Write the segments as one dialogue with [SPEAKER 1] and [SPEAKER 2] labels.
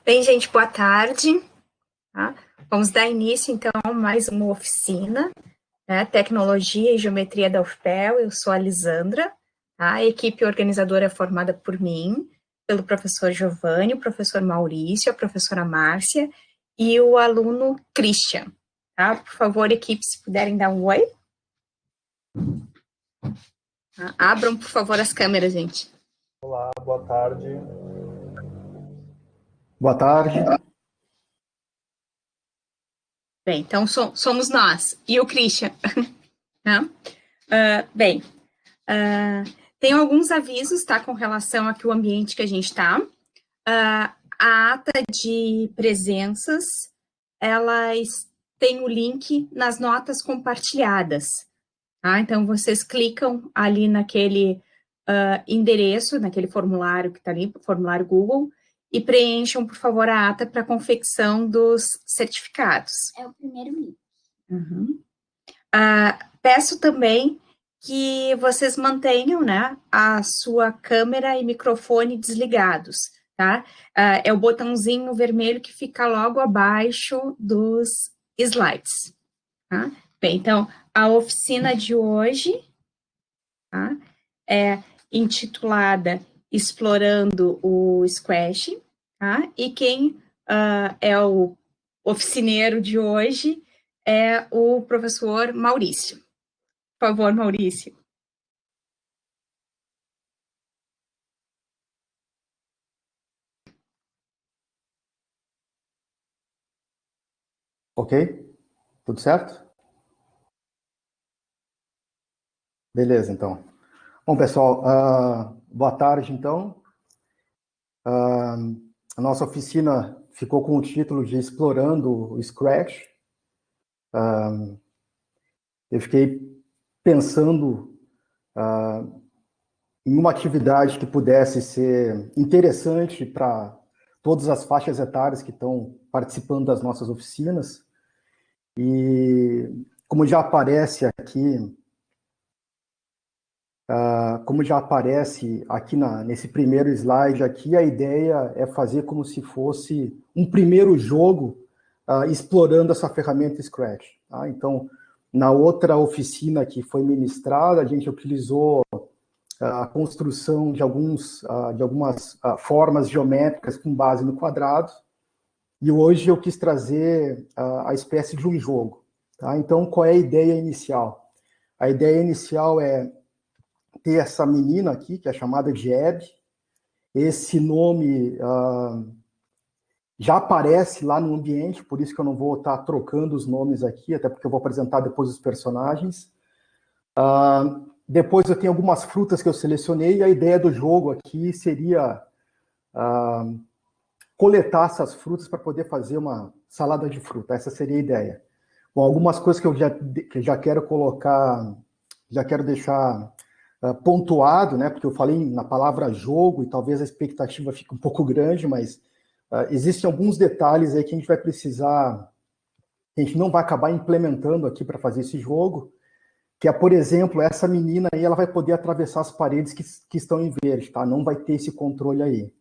[SPEAKER 1] Bem, gente, boa tarde. Tá? Vamos dar início, então, a mais uma oficina, né, Tecnologia e Geometria da UFPEL. Eu sou a Lisandra, tá? A equipe organizadora é formada por mim, pelo professor Giovanni, o professor Maurício, a professora Márcia e o aluno Christian. Tá? Por favor, equipe, se puderem dar um oi. Tá? Abram, por favor, as câmeras, gente.
[SPEAKER 2] Olá, boa tarde.
[SPEAKER 3] Boa tarde.
[SPEAKER 1] Bem, então somos nós e o Christian. Tá? Tenho alguns avisos, tá, com relação aqui ao ambiente que a gente está. A ata de presenças, elas têm o link nas notas compartilhadas. Tá? Então, vocês clicam ali naquele endereço, naquele formulário que está ali, formulário Google, e preencham, por favor, a ata para confecção dos certificados.
[SPEAKER 4] É o primeiro link.
[SPEAKER 1] Uhum. Peço também que vocês mantenham, né, a sua câmera e microfone desligados, tá? É o botãozinho vermelho que fica logo abaixo dos slides, tá? Bem, então, a oficina de hoje, tá, é intitulada Explorando o Scratch, tá? E quem é o oficineiro de hoje é o professor Maurício. Por favor, Maurício.
[SPEAKER 3] Ok? Tudo certo? Beleza, então. Bom, pessoal, boa tarde, então. A nossa oficina ficou com o título de Explorando o Scratch. Eu fiquei pensando em uma atividade que pudesse ser interessante para todas as faixas etárias que estão participando das nossas oficinas. E como já aparece aqui, nesse primeiro slide aqui, a ideia é fazer como se fosse um primeiro jogo explorando essa ferramenta Scratch. Tá? Então, na outra oficina que foi ministrada, a gente utilizou a construção de algumas formas geométricas com base no quadrado, e hoje eu quis trazer a espécie de um jogo. Tá? Então, qual é a ideia inicial? A ideia inicial é ter essa menina aqui, que é chamada de Abby. Esse nome já aparece lá no ambiente, por isso que eu não vou estar trocando os nomes aqui, até porque eu vou apresentar depois os personagens. Depois eu tenho algumas frutas que eu selecionei, e a ideia do jogo aqui seria coletar essas frutas para poder fazer uma salada de fruta. Essa seria a ideia. Bom, algumas coisas que eu já quero colocar, já quero deixar pontuado, né, porque eu falei na palavra jogo e talvez a expectativa fique um pouco grande, mas existem alguns detalhes aí que a gente vai precisar, a gente não vai acabar implementando aqui para fazer esse jogo, que é, por exemplo, essa menina aí, ela vai poder atravessar as paredes que estão em verde, tá? Não vai ter esse controle aí.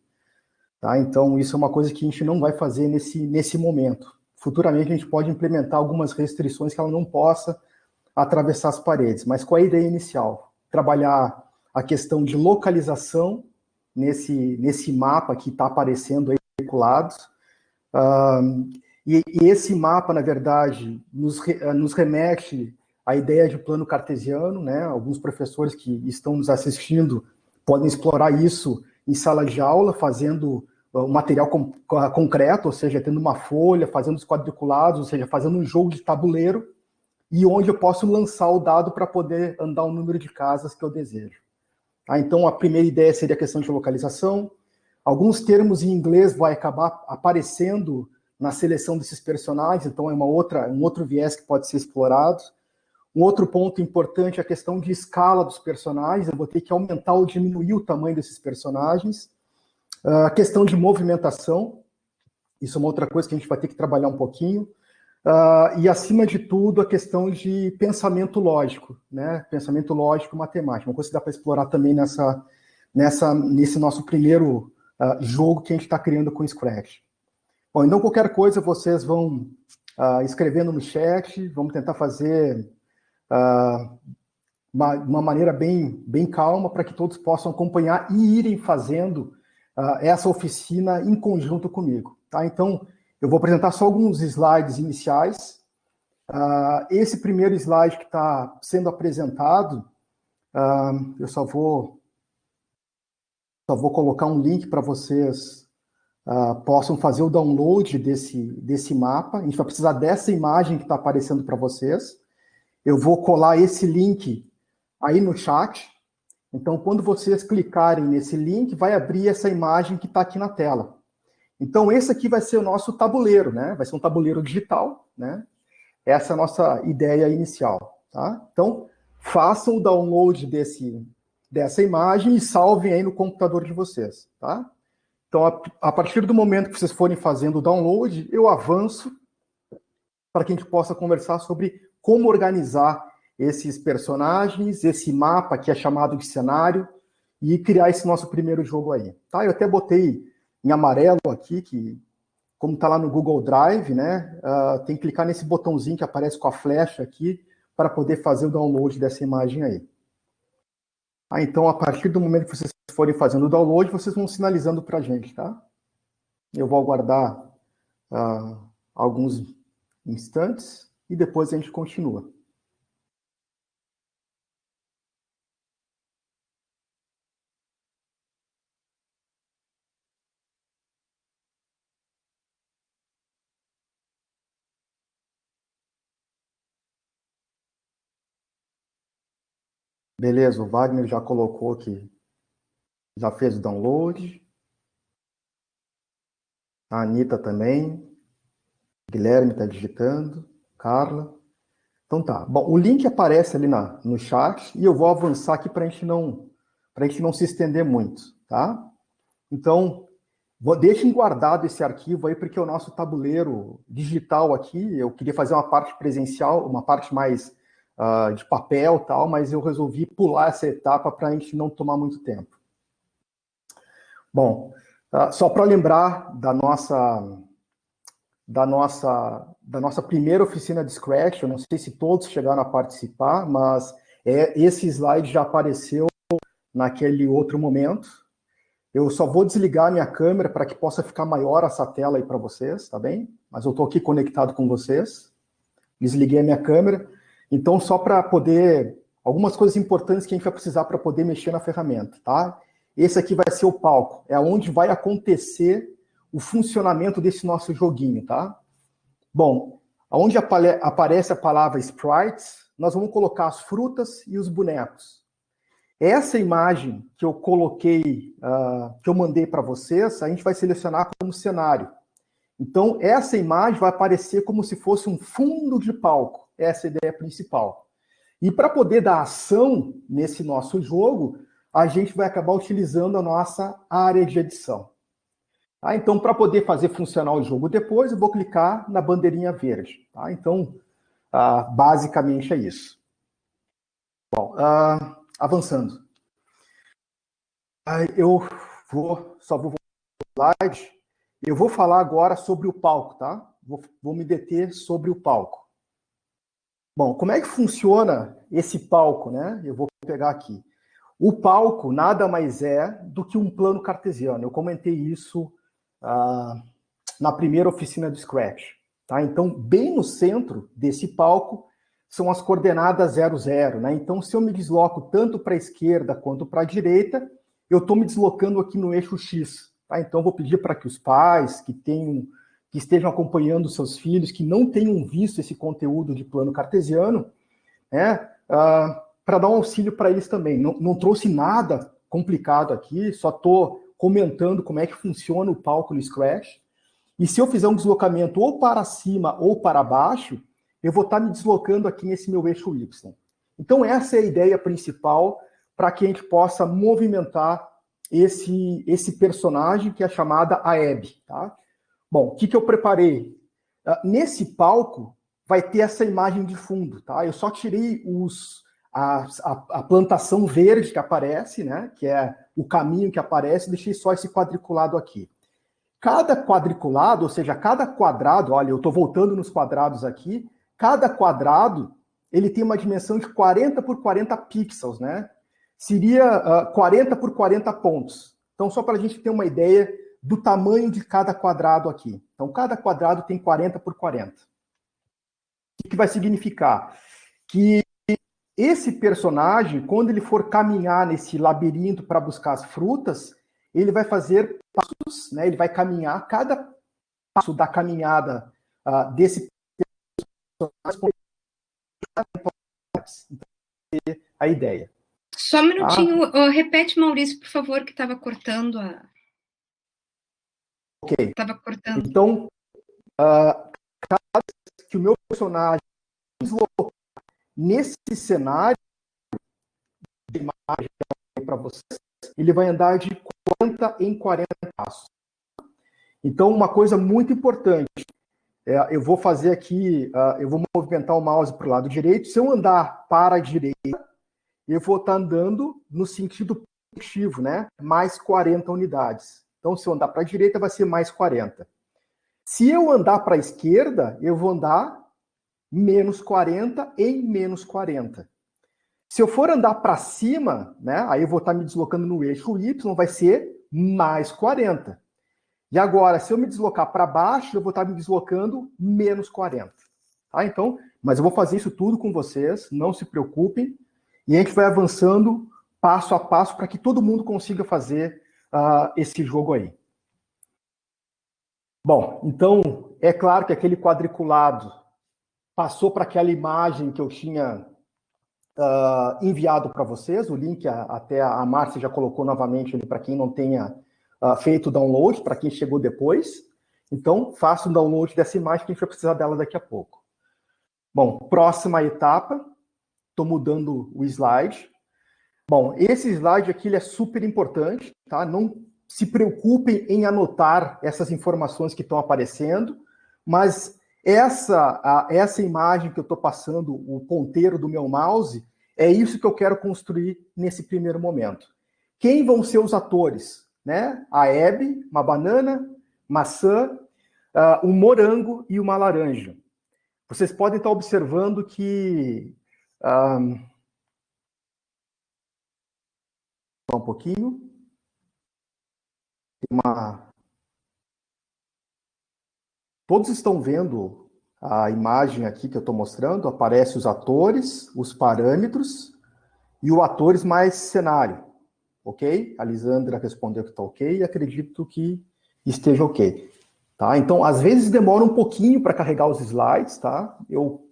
[SPEAKER 3] Tá? Então, isso é uma coisa que a gente não vai fazer nesse momento. Futuramente, a gente pode implementar algumas restrições que ela não possa atravessar as paredes. Mas qual é a ideia inicial? Trabalhar a questão de localização nesse mapa que está aparecendo aí circulados. E esse mapa, na verdade, nos remete à ideia de plano cartesiano, né? Alguns professores que estão nos assistindo podem explorar isso em sala de aula, fazendo um material concreto, ou seja, tendo uma folha, fazendo os quadriculados, ou seja, fazendo um jogo de tabuleiro, e onde eu posso lançar o dado para poder andar o número de casas que eu desejo. Então, a primeira ideia seria a questão de localização. Alguns termos em inglês vão acabar aparecendo na seleção desses personagens, então é um outro viés que pode ser explorado. Um outro ponto importante é a questão de escala dos personagens, eu vou ter que aumentar ou diminuir o tamanho desses personagens. A questão de movimentação, isso é uma outra coisa que a gente vai ter que trabalhar um pouquinho. E, acima de tudo, a questão de pensamento lógico, né? Pensamento lógico matemático, uma coisa que dá para explorar também nesse nosso primeiro jogo que a gente está criando com o Scratch. Bom, então qualquer coisa vocês vão escrevendo no chat, vamos tentar fazer uma maneira bem calma para que todos possam acompanhar e irem fazendo essa oficina em conjunto comigo. Tá? Então, eu vou apresentar só alguns slides iniciais. Esse primeiro slide que está sendo apresentado, eu só vou colocar um link para vocês possam fazer o download desse mapa. A gente vai precisar dessa imagem que está aparecendo para vocês. Eu vou colar esse link aí no chat. Então, quando vocês clicarem nesse link, vai abrir essa imagem que está aqui na tela. Então, esse aqui vai ser o nosso tabuleiro, né? Vai ser um tabuleiro digital, né? Essa é a nossa ideia inicial, tá? Então, façam o download dessa imagem e salvem aí no computador de vocês, tá? Então, a partir do momento que vocês forem fazendo o download, eu avanço para que a gente possa conversar sobre como organizar esses personagens, esse mapa que é chamado de cenário, e criar esse nosso primeiro jogo aí. Tá? Eu até botei em amarelo aqui, que como está lá no Google Drive, né, tem que clicar nesse botãozinho que aparece com a flecha aqui, para poder fazer o download dessa imagem aí. Então, a partir do momento que vocês forem fazendo o download, vocês vão sinalizando para a gente, tá? Eu vou aguardar alguns instantes e depois a gente continua. Beleza, o Wagner já colocou que já fez o download. A Anitta também. Guilherme está digitando. Carla. Então tá. Bom, o link aparece ali no chat e eu vou avançar aqui para a gente não se estender muito, tá? Então, deixem guardado esse arquivo aí, porque o nosso tabuleiro digital aqui, eu queria fazer uma parte presencial, uma parte mais de papel e tal, mas eu resolvi pular essa etapa para a gente não tomar muito tempo. Bom, só para lembrar da nossa primeira oficina de Scratch, eu não sei se todos chegaram a participar, mas esse slide já apareceu naquele outro momento. Eu só vou desligar minha câmera para que possa ficar maior essa tela aí para vocês, tá bem? Mas eu estou aqui conectado com vocês. Desliguei a minha câmera. Então, só para poder... Algumas coisas importantes que a gente vai precisar para poder mexer na ferramenta, tá? Esse aqui vai ser o palco. É onde vai acontecer o funcionamento desse nosso joguinho, tá? Bom, onde aparece a palavra sprites, nós vamos colocar as frutas e os bonecos. Essa imagem que eu coloquei, que eu mandei para vocês, a gente vai selecionar como cenário. Então, essa imagem vai aparecer como se fosse um fundo de palco. Essa é a ideia principal. E para poder dar ação nesse nosso jogo, a gente vai acabar utilizando a nossa área de edição. Tá? Então, para poder fazer funcionar o jogo depois, eu vou clicar na bandeirinha verde. Tá? Então, basicamente é isso. Bom, avançando. Eu só vou voltar no slide. Eu vou falar agora sobre o palco, tá? Vou me deter sobre o palco. Bom, como é que funciona esse palco, né? Eu vou pegar aqui. O palco nada mais é do que um plano cartesiano. Eu comentei isso na primeira oficina do Scratch. Tá? Então, bem no centro desse palco são as coordenadas 0, 0. Né? Então, se eu me desloco tanto para a esquerda quanto para a direita, eu estou me deslocando aqui no eixo X. Tá? Então, eu vou pedir para que os pais que estejam acompanhando seus filhos, que não tenham visto esse conteúdo de plano cartesiano, né, para dar um auxílio para eles também. Não trouxe nada complicado aqui, só estou comentando como é que funciona o palco no Scratch. E se eu fizer um deslocamento ou para cima ou para baixo, eu vou estar me deslocando aqui nesse meu eixo Y. Então, essa é a ideia principal para que a gente possa movimentar esse personagem que é chamada Aeb. Tá? Bom, o que eu preparei? Nesse palco vai ter essa imagem de fundo. Tá? Eu só tirei a plantação verde que aparece, né? Que é o caminho que aparece, deixei só esse quadriculado aqui. Cada quadriculado, ou seja, cada quadrado, olha, eu estou voltando nos quadrados aqui, cada quadrado, ele tem uma dimensão de 40 por 40 pixels, né? Seria 40 por 40 pontos. Então, só para a gente ter uma ideia do tamanho de cada quadrado aqui. Então, cada quadrado tem 40 por 40. O que vai significar? Que esse personagem, quando ele for caminhar nesse labirinto para buscar as frutas, ele vai fazer passos, né? Ele vai caminhar, cada passo da caminhada desse personagem. Então, a ideia.
[SPEAKER 1] Só um minutinho, repete, Maurício, por favor, que estava cortando a...
[SPEAKER 3] Ok.
[SPEAKER 1] Estava cortando.
[SPEAKER 3] Então, cada vez que o meu personagem deslocar nesse cenário de imagem para vocês, ele vai andar de 40 em 40 passos. Então, uma coisa muito importante, eu vou fazer aqui, eu vou movimentar o mouse para o lado direito. Se eu andar para a direita, eu vou estar andando no sentido positivo, né? Mais 40 unidades. Então, se eu andar para a direita, vai ser mais 40. Se eu andar para a esquerda, eu vou andar menos 40 em menos 40. Se eu for andar para cima, né? Aí eu vou estar me deslocando no eixo Y, vai ser mais 40. E agora, se eu me deslocar para baixo, eu vou estar me deslocando menos 40. Tá? Então, mas eu vou fazer isso tudo com vocês, não se preocupem. E a gente vai avançando passo a passo para que todo mundo consiga fazer esse jogo aí. Bom, então, é claro que aquele quadriculado passou para aquela imagem que eu tinha enviado para vocês. O link até a Márcia já colocou novamente ali para quem não tenha feito o download, para quem chegou depois. Então, faça um download dessa imagem que a gente vai precisar dela daqui a pouco. Bom, próxima etapa. Estou mudando o slide. Bom, esse slide aqui ele é super importante, tá? Não se preocupem em anotar essas informações que estão aparecendo, mas essa imagem que eu estou passando, o ponteiro do meu mouse, é isso que eu quero construir nesse primeiro momento. Quem vão ser os atores? Né? A Abby, uma banana, maçã, um morango e uma laranja. Vocês podem estar observando que... só um pouquinho. Todos estão vendo a imagem aqui que eu estou mostrando? Aparecem os atores, os parâmetros e o atores mais cenário. Ok? A Lisandra respondeu que está ok e acredito que esteja ok. Tá? Então, às vezes demora um pouquinho para carregar os slides, tá? Eu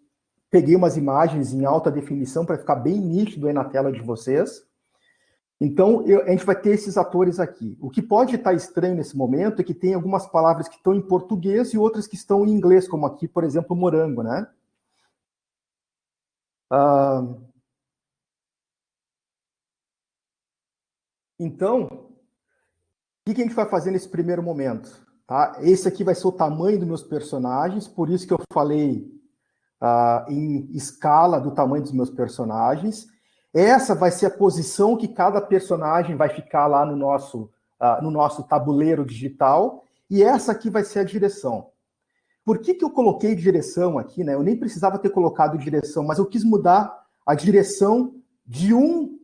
[SPEAKER 3] peguei umas imagens em alta definição para ficar bem nítido aí na tela de vocês. Então, a gente vai ter esses atores aqui. O que pode estar estranho nesse momento é que tem algumas palavras que estão em português e outras que estão em inglês, como aqui, por exemplo, morango, né? Então, o que a gente vai fazer nesse primeiro momento? Tá? Esse aqui vai ser o tamanho dos meus personagens, por isso que eu falei em escala do tamanho dos meus personagens. Essa vai ser a posição que cada personagem vai ficar lá no nosso tabuleiro digital, e essa aqui vai ser a direção. Por que eu coloquei direção aqui, né? Eu nem precisava ter colocado direção, mas eu quis mudar a direção de um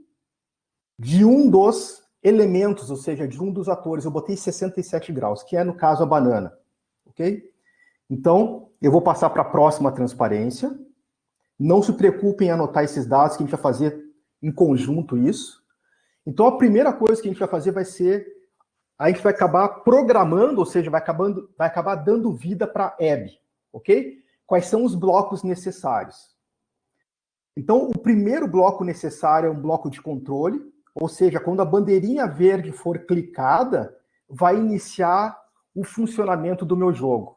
[SPEAKER 3] dos elementos, ou seja, de um dos atores. Eu botei 67 graus, que é, no caso, a banana. Ok? Então, eu vou passar para a próxima transparência. Não se preocupem em anotar esses dados, que a gente vai fazer em conjunto isso. Então, a primeira coisa que a gente vai fazer vai ser, a gente vai acabar programando, ou seja, vai acabar dando vida para a Abby, ok? Quais são os blocos necessários? Então, o primeiro bloco necessário é um bloco de controle, ou seja, quando a bandeirinha verde for clicada, vai iniciar o funcionamento do meu jogo.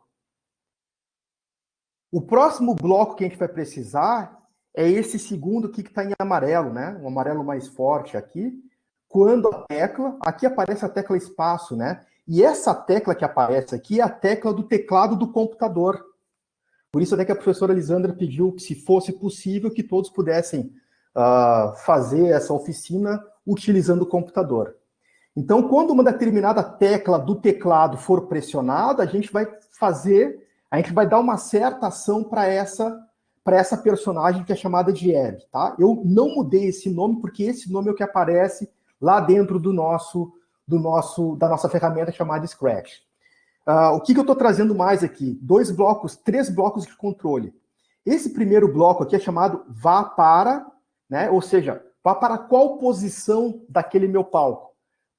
[SPEAKER 3] O próximo bloco que a gente vai precisar é esse segundo aqui que está em amarelo, né? Um amarelo mais forte aqui. Quando a tecla... Aqui aparece a tecla espaço, né? E essa tecla que aparece aqui é a tecla do teclado do computador. Por isso até que a professora Lisandra pediu que, se fosse possível, que todos pudessem fazer essa oficina utilizando o computador. Então, quando uma determinada tecla do teclado for pressionada, a gente vai dar uma certa ação para essa personagem que é chamada de Abby, tá? Eu não mudei esse nome porque esse nome é o que aparece lá dentro da nossa ferramenta chamada Scratch. O que eu estou trazendo mais aqui? 3 blocos de controle. Esse primeiro bloco aqui é chamado vá para, né? Ou seja, vá para qual posição daquele meu palco?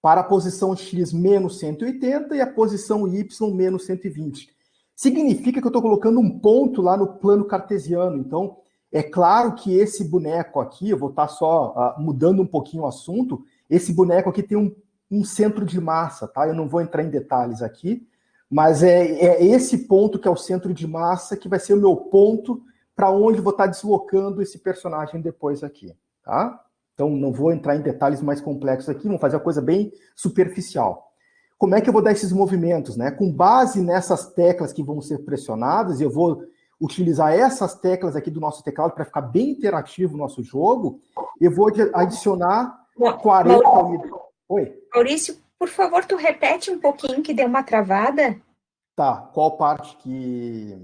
[SPEAKER 3] Para a posição X menos 180 e a posição Y menos 120. Significa que eu estou colocando um ponto lá no plano cartesiano. Então, é claro que esse boneco aqui, eu vou estar só mudando um pouquinho o assunto, esse boneco aqui tem um centro de massa, tá? Eu não vou entrar em detalhes aqui, mas é esse ponto que é o centro de massa que vai ser o meu ponto para onde eu vou estar deslocando esse personagem depois aqui, tá? Então, não vou entrar em detalhes mais complexos aqui, vamos fazer uma coisa bem superficial. Como é que eu vou dar esses movimentos, né? Com base nessas teclas que vão ser pressionadas, eu vou utilizar essas teclas aqui do nosso teclado para ficar bem interativo o nosso jogo, eu vou adicionar 40 unidades. Oi?
[SPEAKER 1] Maurício, por favor, tu repete um pouquinho que deu uma travada?
[SPEAKER 3] Tá, qual parte que...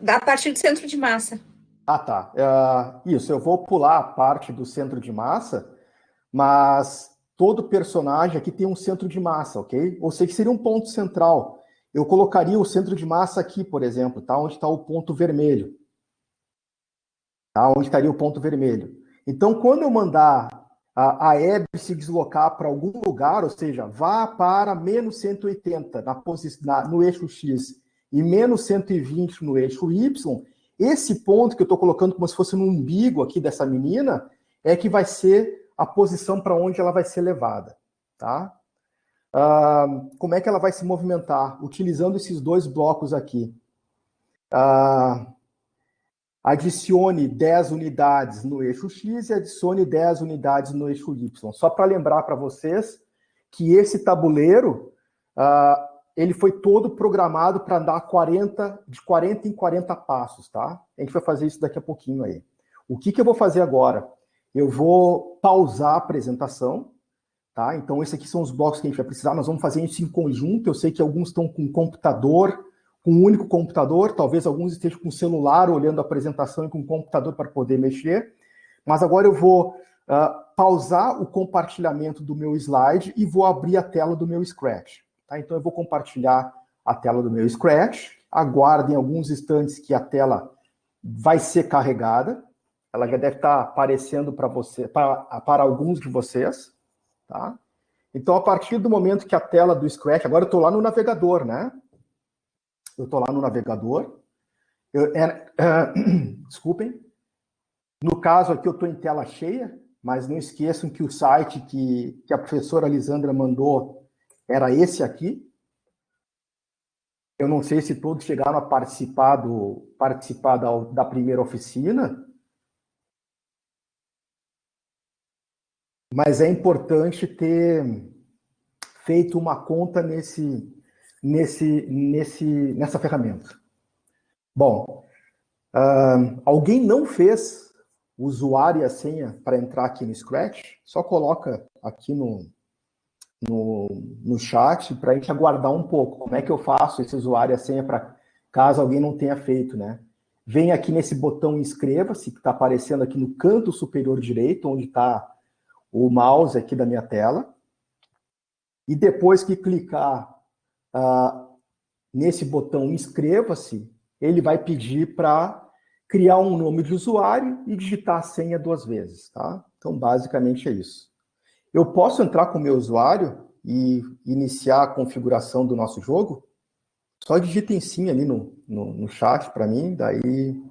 [SPEAKER 1] Da parte do centro de massa.
[SPEAKER 3] Ah, tá. Isso, eu vou pular a parte do centro de massa, mas todo personagem aqui tem um centro de massa, ok? Ou seja, seria um ponto central. Eu colocaria o centro de massa aqui, por exemplo, tá? Onde está o ponto vermelho. Tá? Onde estaria o ponto vermelho. Então, quando eu mandar a Abby se deslocar para algum lugar, ou seja, vá para menos 180 no eixo X e menos 120 no eixo Y, esse ponto que eu estou colocando como se fosse no umbigo aqui dessa menina é que vai ser a posição para onde ela vai ser levada. Tá? Como é que ela vai se movimentar? Utilizando esses 2 blocos aqui. Adicione 10 unidades no eixo X e adicione 10 unidades no eixo Y. Só para lembrar para vocês que esse tabuleiro, ele foi todo programado para andar de 40 em 40 passos, tá? A gente vai fazer isso daqui a pouquinho aí. O que eu vou fazer agora? Eu vou pausar a apresentação, tá? Então, esses aqui são os blocos que a gente vai precisar. Nós vamos fazer isso em conjunto. Eu sei que alguns estão com computador, com um único computador, talvez alguns estejam com celular olhando a apresentação e com computador para poder mexer. Mas agora eu vou pausar o compartilhamento do meu slide e vou abrir a tela do meu Scratch. Tá? Então eu vou compartilhar a tela do meu Scratch. Aguardem alguns instantes que a tela vai ser carregada. Ela já deve estar aparecendo para alguns de vocês. Tá? Então, a partir do momento que a tela do Scratch... Agora eu estou lá no navegador, né? Eu estou lá no navegador. Desculpem. No caso aqui, eu estou em tela cheia, mas não esqueçam que o site que a professora Lisandra mandou era esse aqui. Eu não sei se todos chegaram a participar da primeira oficina, mas é importante ter feito uma conta nessa ferramenta. Bom, alguém não fez o usuário e a senha para entrar aqui no Scratch? Só coloca aqui no chat para a gente aguardar um pouco. Como é que eu faço esse usuário e a senha para caso alguém não tenha feito, né? Vem aqui nesse botão inscreva-se, que está aparecendo aqui no canto superior direito, onde está o mouse aqui da minha tela. E depois que clicar nesse botão inscreva-se, ele vai pedir para criar um nome de usuário e digitar a senha 2 vezes, tá? Então, basicamente é isso. Eu posso entrar com o meu usuário e iniciar a configuração do nosso jogo? Só digitem sim ali no chat para mim, daí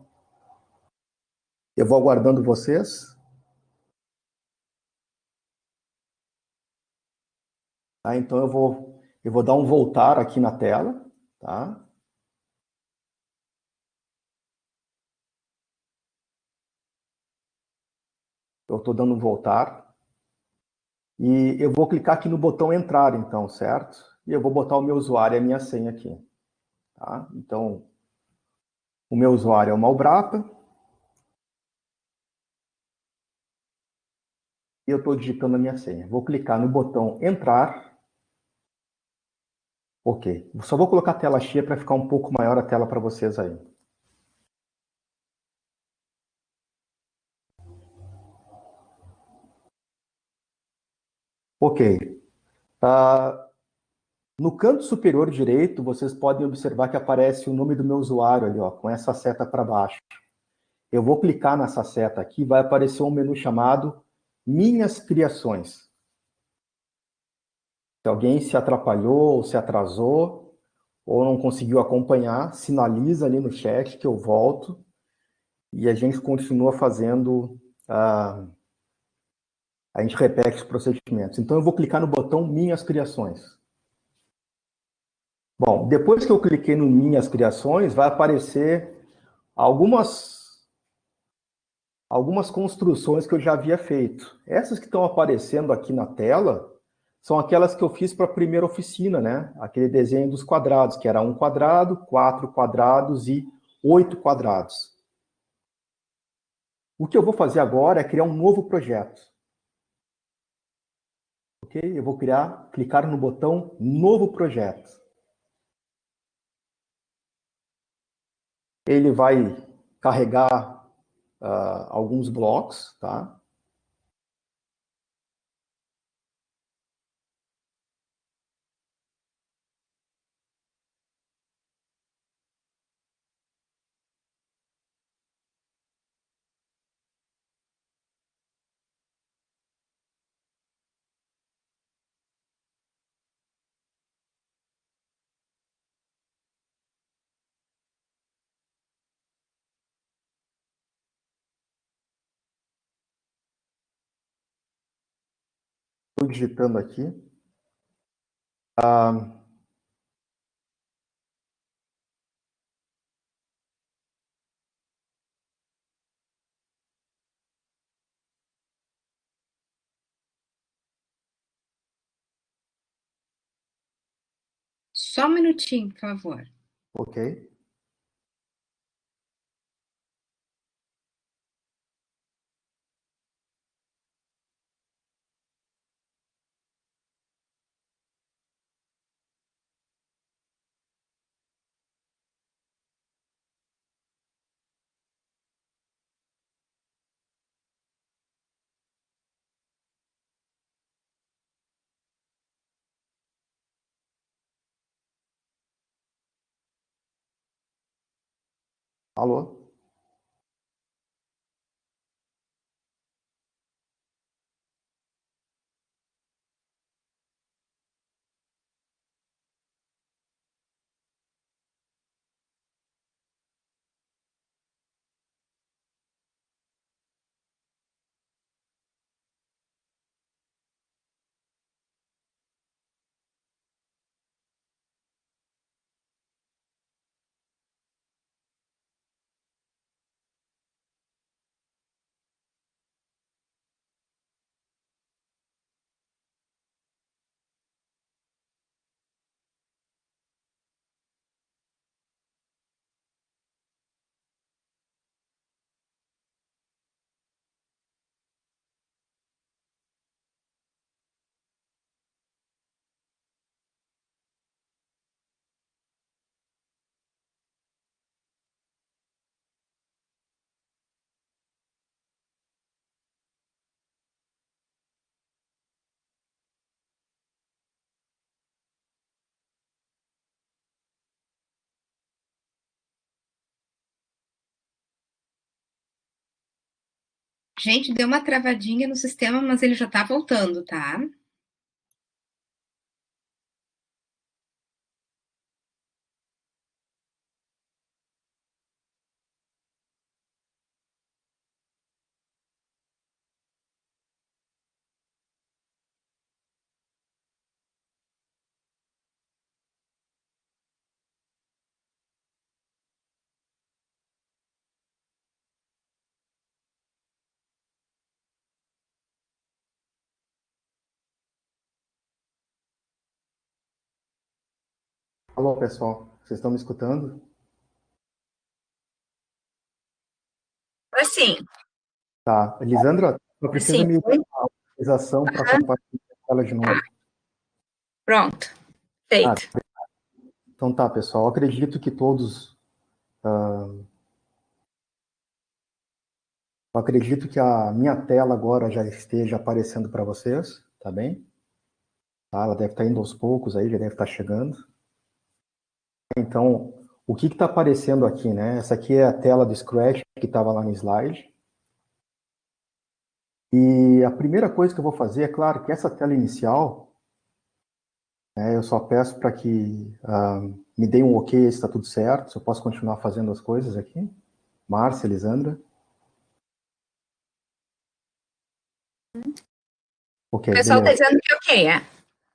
[SPEAKER 3] eu vou aguardando vocês. Tá? Então eu vou dar um voltar aqui na tela, tá? Eu estou dando um voltar. E eu vou clicar aqui no botão entrar, então, certo? E eu vou botar o meu usuário e a minha senha aqui. Tá? Então, o meu usuário é o Malbrapa. e eu estou digitando a minha senha. Vou clicar no botão entrar. Ok. Só vou colocar a tela cheia para ficar um pouco maior a tela para vocês aí. Ok. No canto superior direito, vocês podem observar que aparece o nome do meu usuário ali, ó, com essa seta para baixo. Eu vou clicar nessa seta aqui, vai aparecer um menu chamado Minhas Criações. Se alguém se atrapalhou, ou se atrasou, ou não conseguiu acompanhar, sinaliza ali no chat que eu volto e a gente continua fazendo, a gente repete os procedimentos. Então eu vou clicar no botão Minhas Criações. Bom, depois que eu cliquei no Minhas Criações, vai aparecer algumas construções que eu já havia feito. Essas que estão aparecendo aqui na tela são aquelas que eu fiz para a primeira oficina, né? Aquele desenho dos quadrados, que era 1 quadrado, 4 quadrados e 8 quadrados. O que eu vou fazer agora é criar um novo projeto. Ok? Eu vou clicar no botão Novo Projeto. Ele vai carregar alguns blocos, tá? Estou digitando aqui.
[SPEAKER 1] Só um minutinho, por favor.
[SPEAKER 3] Ok. Alô?
[SPEAKER 1] Gente, deu uma travadinha no sistema, mas ele já tá voltando, tá?
[SPEAKER 3] Alô, pessoal. Vocês estão me escutando?
[SPEAKER 1] Assim,
[SPEAKER 3] Tá. Lisandra, não precisa
[SPEAKER 1] assim,
[SPEAKER 3] me... autorização para compartilhar a tela de novo.
[SPEAKER 1] Pronto. Feito.
[SPEAKER 3] Então tá, pessoal. Acredito que todos... eu acredito que a minha tela agora já esteja aparecendo para vocês, tá bem? Tá, ela deve estar indo aos poucos aí, já deve estar chegando. Então, o que está aparecendo aqui, né? Essa aqui é a tela do Scratch que estava lá no slide. E a primeira coisa que eu vou fazer, é claro que essa tela inicial, né, eu só peço para que me deem um ok se está tudo certo, se eu posso continuar fazendo as coisas aqui. Márcia, Elisandra. Ok,
[SPEAKER 1] O pessoal está
[SPEAKER 3] beleza.
[SPEAKER 1] dizendo que ok, é.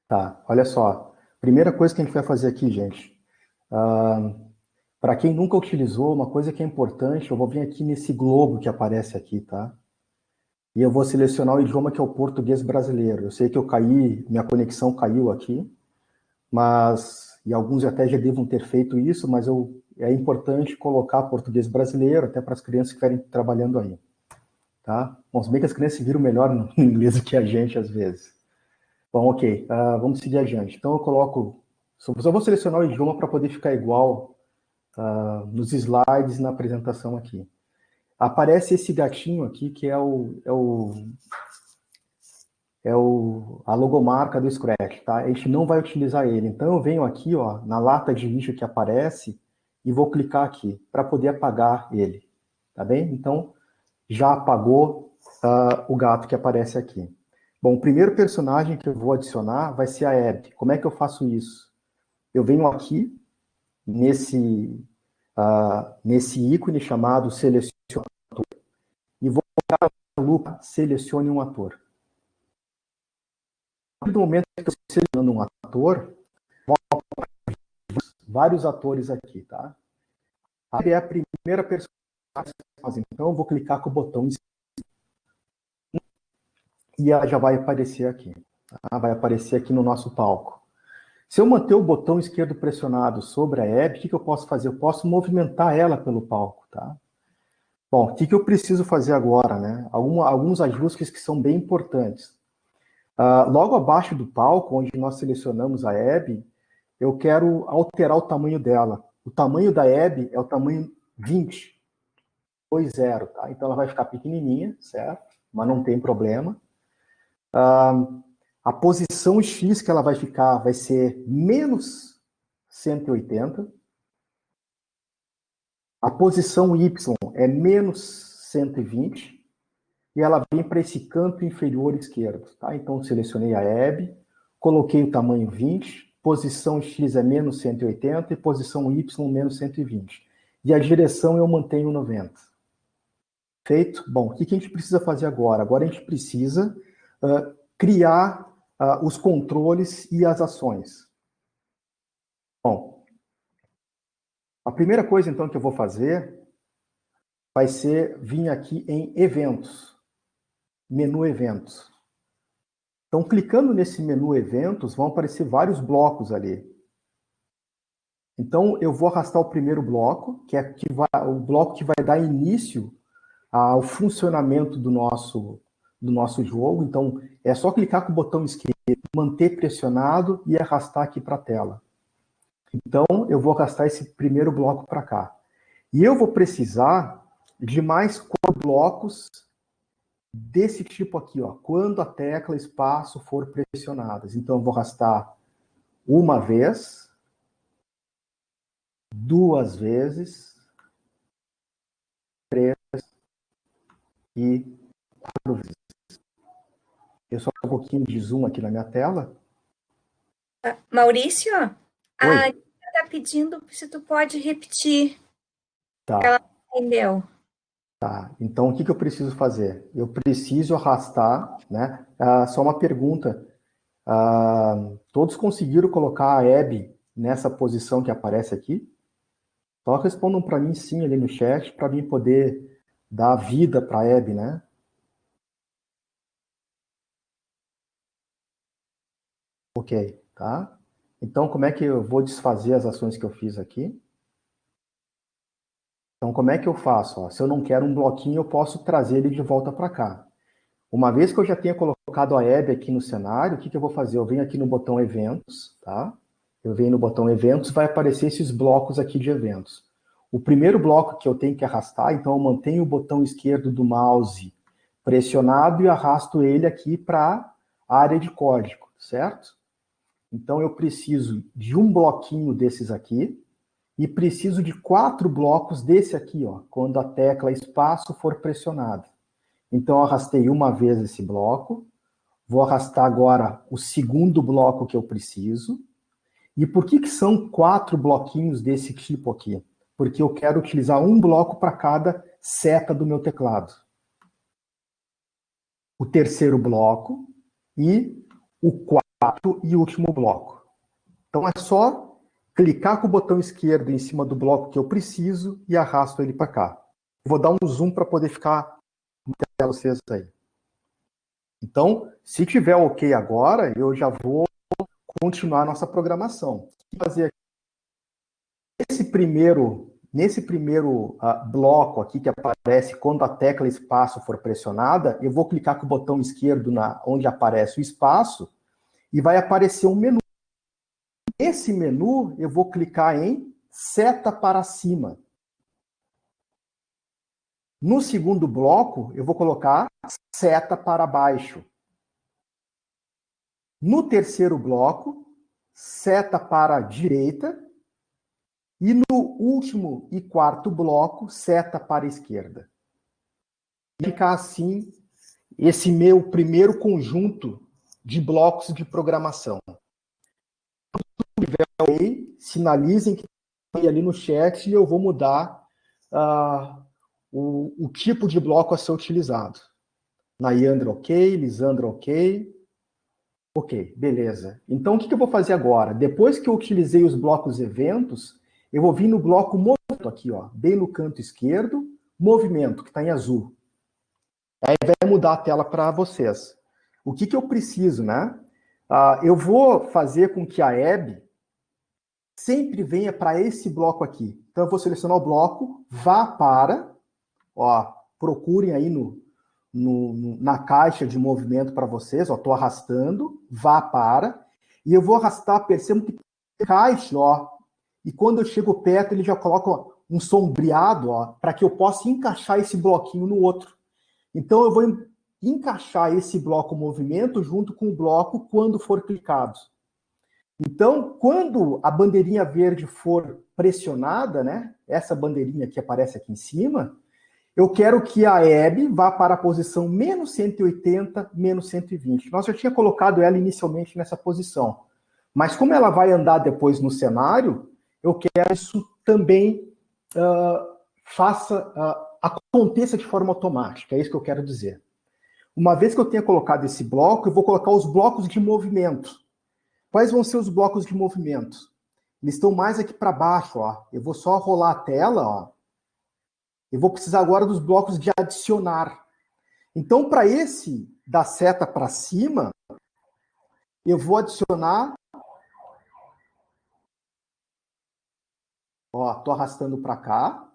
[SPEAKER 3] Tá, olha só. Primeira coisa que a gente vai fazer aqui, gente. Para quem nunca utilizou, uma coisa que é importante, eu vou vir aqui nesse globo que aparece aqui, tá? E eu vou selecionar o idioma que é o português brasileiro. Eu sei que eu caí, minha conexão caiu aqui, e alguns até já devam ter feito isso, mas é importante colocar português brasileiro, até para as crianças que estiverem trabalhando aí. Tá? Bom, se bem que as crianças se viram melhor no inglês do que a gente, às vezes. Bom, ok, vamos seguir adiante. Então, eu coloco... Só vou selecionar o idioma para poder ficar igual nos slides e na apresentação aqui. Aparece esse gatinho aqui, que é a logomarca do Scratch, tá? A gente não vai utilizar ele. Então, eu venho aqui, ó, na lata de lixo que aparece e vou clicar aqui para poder apagar ele, tá bem? Então, já apagou o gato que aparece aqui. Bom, o primeiro personagem que eu vou adicionar vai ser a Abby. Como é que eu faço isso? Eu venho aqui nesse ícone chamado Selecione Ator e vou colocar na lupa Selecione um ator. A partir do momento que eu estou selecionando um ator, vão aparecer vários atores aqui, tá? A Abby é a primeira personagem, então eu vou clicar com o botão e ela já vai aparecer aqui. Tá? Vai aparecer aqui no nosso palco. Se eu manter o botão esquerdo pressionado sobre a Abby, o que eu posso fazer? Eu posso movimentar ela pelo palco, tá? Bom, o que eu preciso fazer agora, né? Alguns ajustes que são bem importantes. Logo abaixo do palco, onde nós selecionamos a Abby, eu quero alterar o tamanho dela. O tamanho da Abby é o tamanho 20, 20, tá? Então ela vai ficar pequenininha, certo? Mas não tem problema. A posição X que ela vai ficar vai ser menos 180. A posição Y é menos 120. E ela vem para esse canto inferior esquerdo. Tá? Então, selecionei a Abby, coloquei o tamanho 20, posição X é menos 180 e posição Y menos 120. E a direção eu mantenho 90. Feito? Bom, o que a gente precisa fazer agora? Agora a gente precisa criar os controles e as ações. Bom, a primeira coisa, então, que eu vou fazer vai ser vir aqui em Eventos, menu Eventos. Então, clicando nesse menu Eventos, vão aparecer vários blocos ali. Então, eu vou arrastar o primeiro bloco, que é o bloco que vai dar início ao funcionamento do nosso jogo. Então, é só clicar com o botão esquerdo, manter pressionado e arrastar aqui para a tela. Então, eu vou arrastar esse primeiro bloco para cá. E eu vou precisar de mais 4 blocos desse tipo aqui, ó, quando a tecla espaço for pressionadas. Então, eu vou arrastar uma vez, 2 vezes, 3 e 4 vezes. Eu só um pouquinho de zoom aqui na minha tela.
[SPEAKER 1] Maurício,
[SPEAKER 3] Oi.
[SPEAKER 1] a Anitta está pedindo se tu pode repetir.
[SPEAKER 3] Tá.
[SPEAKER 1] Ela entendeu.
[SPEAKER 3] Tá. Então, o que eu preciso fazer? Eu preciso arrastar, né? Só uma pergunta. Todos conseguiram colocar a Abby nessa posição que aparece aqui? Só respondam para mim sim ali no chat, para mim poder dar vida para a Abby, né? Ok, tá? Então, como é que eu vou desfazer as ações que eu fiz aqui? Então, como é que eu faço? Ó, se eu não quero um bloquinho, eu posso trazer ele de volta para cá. Uma vez que eu já tenha colocado a Hebe aqui no cenário, o que eu vou fazer? Eu venho aqui no botão Eventos, tá? Eu venho no botão Eventos, vai aparecer esses blocos aqui de eventos. O primeiro bloco que eu tenho que arrastar, então eu mantenho o botão esquerdo do mouse pressionado e arrasto ele aqui para a área de código, certo? Então eu preciso de um bloquinho desses aqui e preciso de 4 blocos desse aqui, ó, quando a tecla espaço for pressionada. Então eu arrastei uma vez esse bloco, vou arrastar agora o segundo bloco que eu preciso. E por que são 4 bloquinhos desse tipo aqui? Porque eu quero utilizar um bloco para cada seta do meu teclado. O terceiro bloco e o quarto e último bloco. Então é só clicar com o botão esquerdo em cima do bloco que eu preciso e arrasto ele para cá. Vou dar um zoom para poder ficar para vocês aí. Então, se tiver ok agora, eu já vou continuar a nossa programação. Fazer nesse primeiro bloco aqui que aparece quando a tecla espaço for pressionada, eu vou clicar com o botão esquerdo onde aparece o espaço e vai aparecer um menu. Nesse menu, eu vou clicar em seta para cima. No segundo bloco, eu vou colocar seta para baixo. No terceiro bloco, seta para a direita. E no último e quarto bloco, seta para a esquerda. Ficar assim, esse meu primeiro conjunto de blocos de programação. Se tiver ok, sinalizem que está ali no chat e eu vou mudar o tipo de bloco a ser utilizado. Nayandra, ok. Lisandra, ok. Ok, beleza. Então, o que eu vou fazer agora? Depois que eu utilizei os blocos eventos, eu vou vir no bloco movimento aqui, ó, bem no canto esquerdo, movimento, que está em azul. Aí vai mudar a tela para vocês. O que eu preciso, né? Eu vou fazer com que a Hebe sempre venha para esse bloco aqui. Então, eu vou selecionar o bloco, vá para, ó, procurem aí na caixa de movimento para vocês, ó, estou arrastando, vá para, e eu vou arrastar, percebo que tem caixa, ó, e quando eu chego perto, ele já coloca ó, um sombreado, ó, para que eu possa encaixar esse bloquinho no outro. Então, eu vou encaixar esse bloco movimento junto com o bloco quando for clicado. Então, quando a bandeirinha verde for pressionada, né, essa bandeirinha que aparece aqui em cima, eu quero que a Hebe vá para a posição menos 180, menos 120. Nós já tinha colocado ela inicialmente nessa posição. Mas como ela vai andar depois no cenário, eu quero isso também aconteça de forma automática. É isso que eu quero dizer. Uma vez que eu tenha colocado esse bloco, eu vou colocar os blocos de movimento. Quais vão ser os blocos de movimento? Eles estão mais aqui para baixo. Ó. Eu vou só rolar a tela, ó. Eu vou precisar agora dos blocos de adicionar. Então, para esse da seta para cima, eu vou adicionar. Ó, estou arrastando para cá.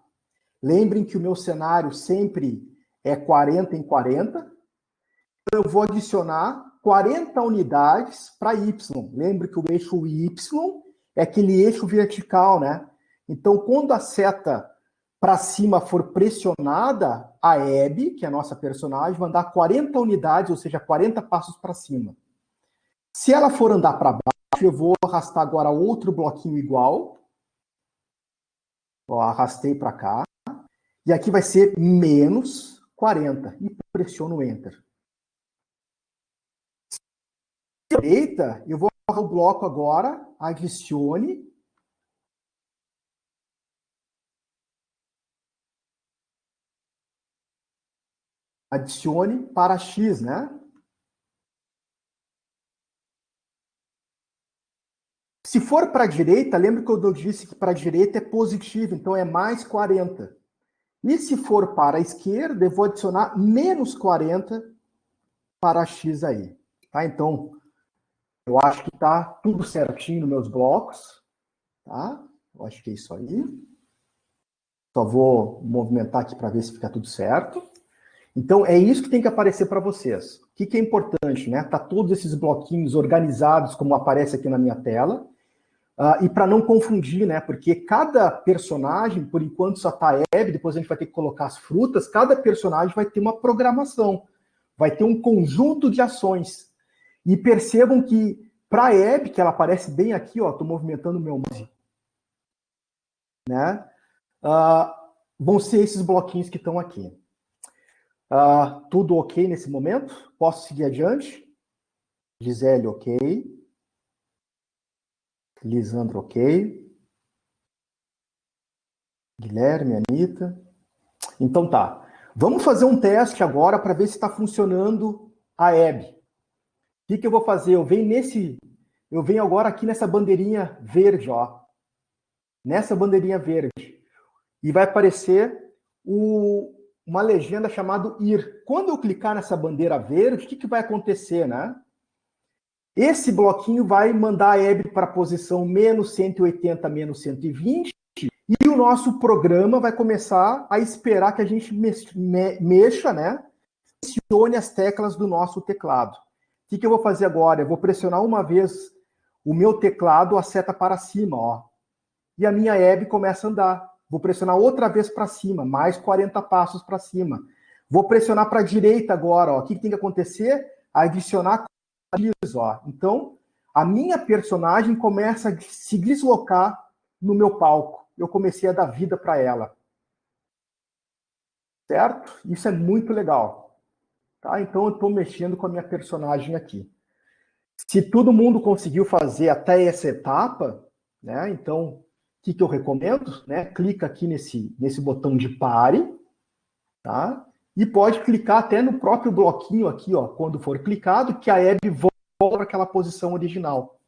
[SPEAKER 3] Lembrem que o meu cenário sempre é 40 em 40. Então, eu vou adicionar 40 unidades para Y. Lembre que o eixo Y é aquele eixo vertical, né? Então, quando a seta para cima for pressionada, a Hebe, que é a nossa personagem, vai andar 40 unidades, ou seja, 40 passos para cima. Se ela for andar para baixo, eu vou arrastar agora outro bloquinho igual. Ó, arrastei para cá. E aqui vai ser menos 40. E pressiono o Enter. À direita, eu vou arrastar o bloco agora, adicione. Adicione para X, né? Se for para a direita, lembra que eu disse que para a direita é positivo, então é mais 40. E se for para a esquerda, eu vou adicionar menos 40 para X aí. Tá? Então, eu acho que está tudo certinho nos meus blocos. Tá? Eu acho que é isso aí. Só vou movimentar aqui para ver se fica tudo certo. Então, é isso que tem que aparecer para vocês. O que é importante, né? Tá todos esses bloquinhos organizados, como aparece aqui na minha tela. E para não confundir, né? Porque cada personagem, por enquanto só tá Hebe, depois a gente vai ter que colocar as frutas, cada personagem vai ter uma programação, vai ter um conjunto de ações. E percebam que para a Hebe, que ela aparece bem aqui, ó, estou movimentando o meu mouse, né? Vão ser esses bloquinhos que estão aqui. Tudo ok nesse momento? Posso seguir adiante? Gisele, ok. Lisandro, ok. Guilherme, Anitta. Então tá. Vamos fazer um teste agora para ver se está funcionando a Hebe. O que eu vou fazer? Eu venho agora aqui nessa bandeirinha verde, ó. Nessa bandeirinha verde. E vai aparecer uma legenda chamada ir. Quando eu clicar nessa bandeira verde, o que vai acontecer, né? Esse bloquinho vai mandar a Hebe para a posição menos 180, menos 120, e o nosso programa vai começar a esperar que a gente mexa, né? Pressione as teclas do nosso teclado. O que eu vou fazer agora? Eu vou pressionar uma vez o meu teclado, a seta para cima, ó. E a minha Hebe começa a andar. Vou pressionar outra vez para cima, mais 40 passos para cima. Vou pressionar para a direita agora, ó. O que tem que acontecer? Adicionar ó. Então, a minha personagem começa a se deslocar no meu palco. Eu comecei a dar vida para ela. Certo? Isso é muito legal. Tá? Então, eu estou mexendo com a minha personagem aqui. Se todo mundo conseguiu fazer até essa etapa, né? Então, o que eu recomendo? Né? Clica aqui nesse botão de pare, tá? E pode clicar até no próprio bloquinho aqui, ó, quando for clicado, que a Hebe volta para aquela posição original.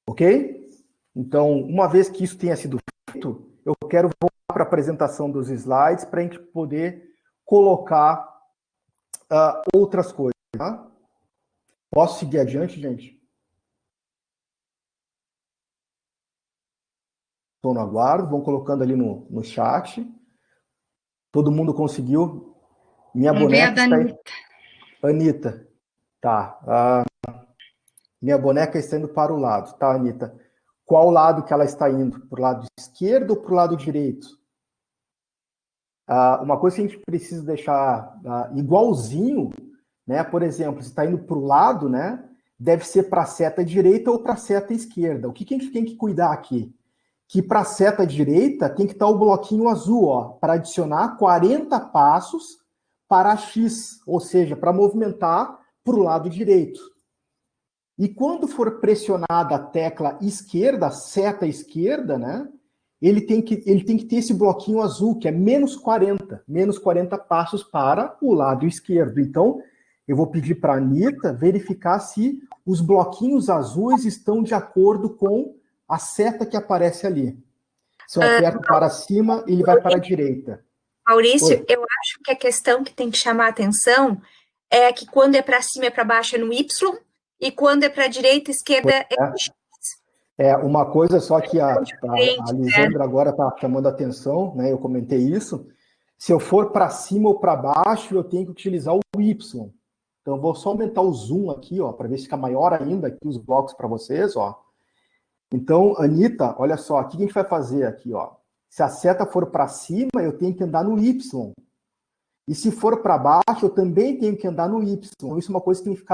[SPEAKER 3] Ok? Então, uma vez que isso tenha sido feito, eu quero voltar para a apresentação dos slides para a gente poder colocar outras coisas. Tá? Posso seguir adiante, gente? Estou no aguardo, vão colocando ali no chat. Todo mundo conseguiu? Minha boneca está aí. Anitta. Tá. Minha boneca está indo para o lado, tá, Anitta? Qual lado que ela está indo? Para o lado esquerdo ou para o lado direito? Uma coisa que a gente precisa deixar igualzinho, né? Por exemplo, se está indo para o lado, né? Deve ser para a seta direita ou para a seta esquerda. O que a gente tem que cuidar aqui? Que para a seta direita tem que estar o bloquinho azul, ó, para adicionar 40 passos para X, ou seja, para movimentar para o lado direito. E quando for pressionada a tecla esquerda, a seta esquerda, né, ele tem que ter esse bloquinho azul, que é menos 40 passos para o lado esquerdo. Então, eu vou pedir para a Anitta verificar se os bloquinhos azuis estão de acordo com a seta que aparece ali. Se eu aperto para cima, ele vai para a direita.
[SPEAKER 1] Maurício, oi. Eu acho que a questão que tem que chamar a atenção é que quando é para cima e para baixo é no Y, e quando é para a direita e esquerda é no X.
[SPEAKER 3] Uma coisa só que a Lisandra agora está chamando a atenção, né? Eu comentei isso. Se eu for para cima ou para baixo, eu tenho que utilizar o Y. Então, eu vou só aumentar o zoom aqui, ó, para ver se fica maior ainda aqui os blocos para vocês, ó. Então, Anitta, olha só, o que a gente vai fazer aqui, ó? Se a seta for para cima, eu tenho que andar no Y. E se for para baixo, eu também tenho que andar no Y. Isso é uma coisa que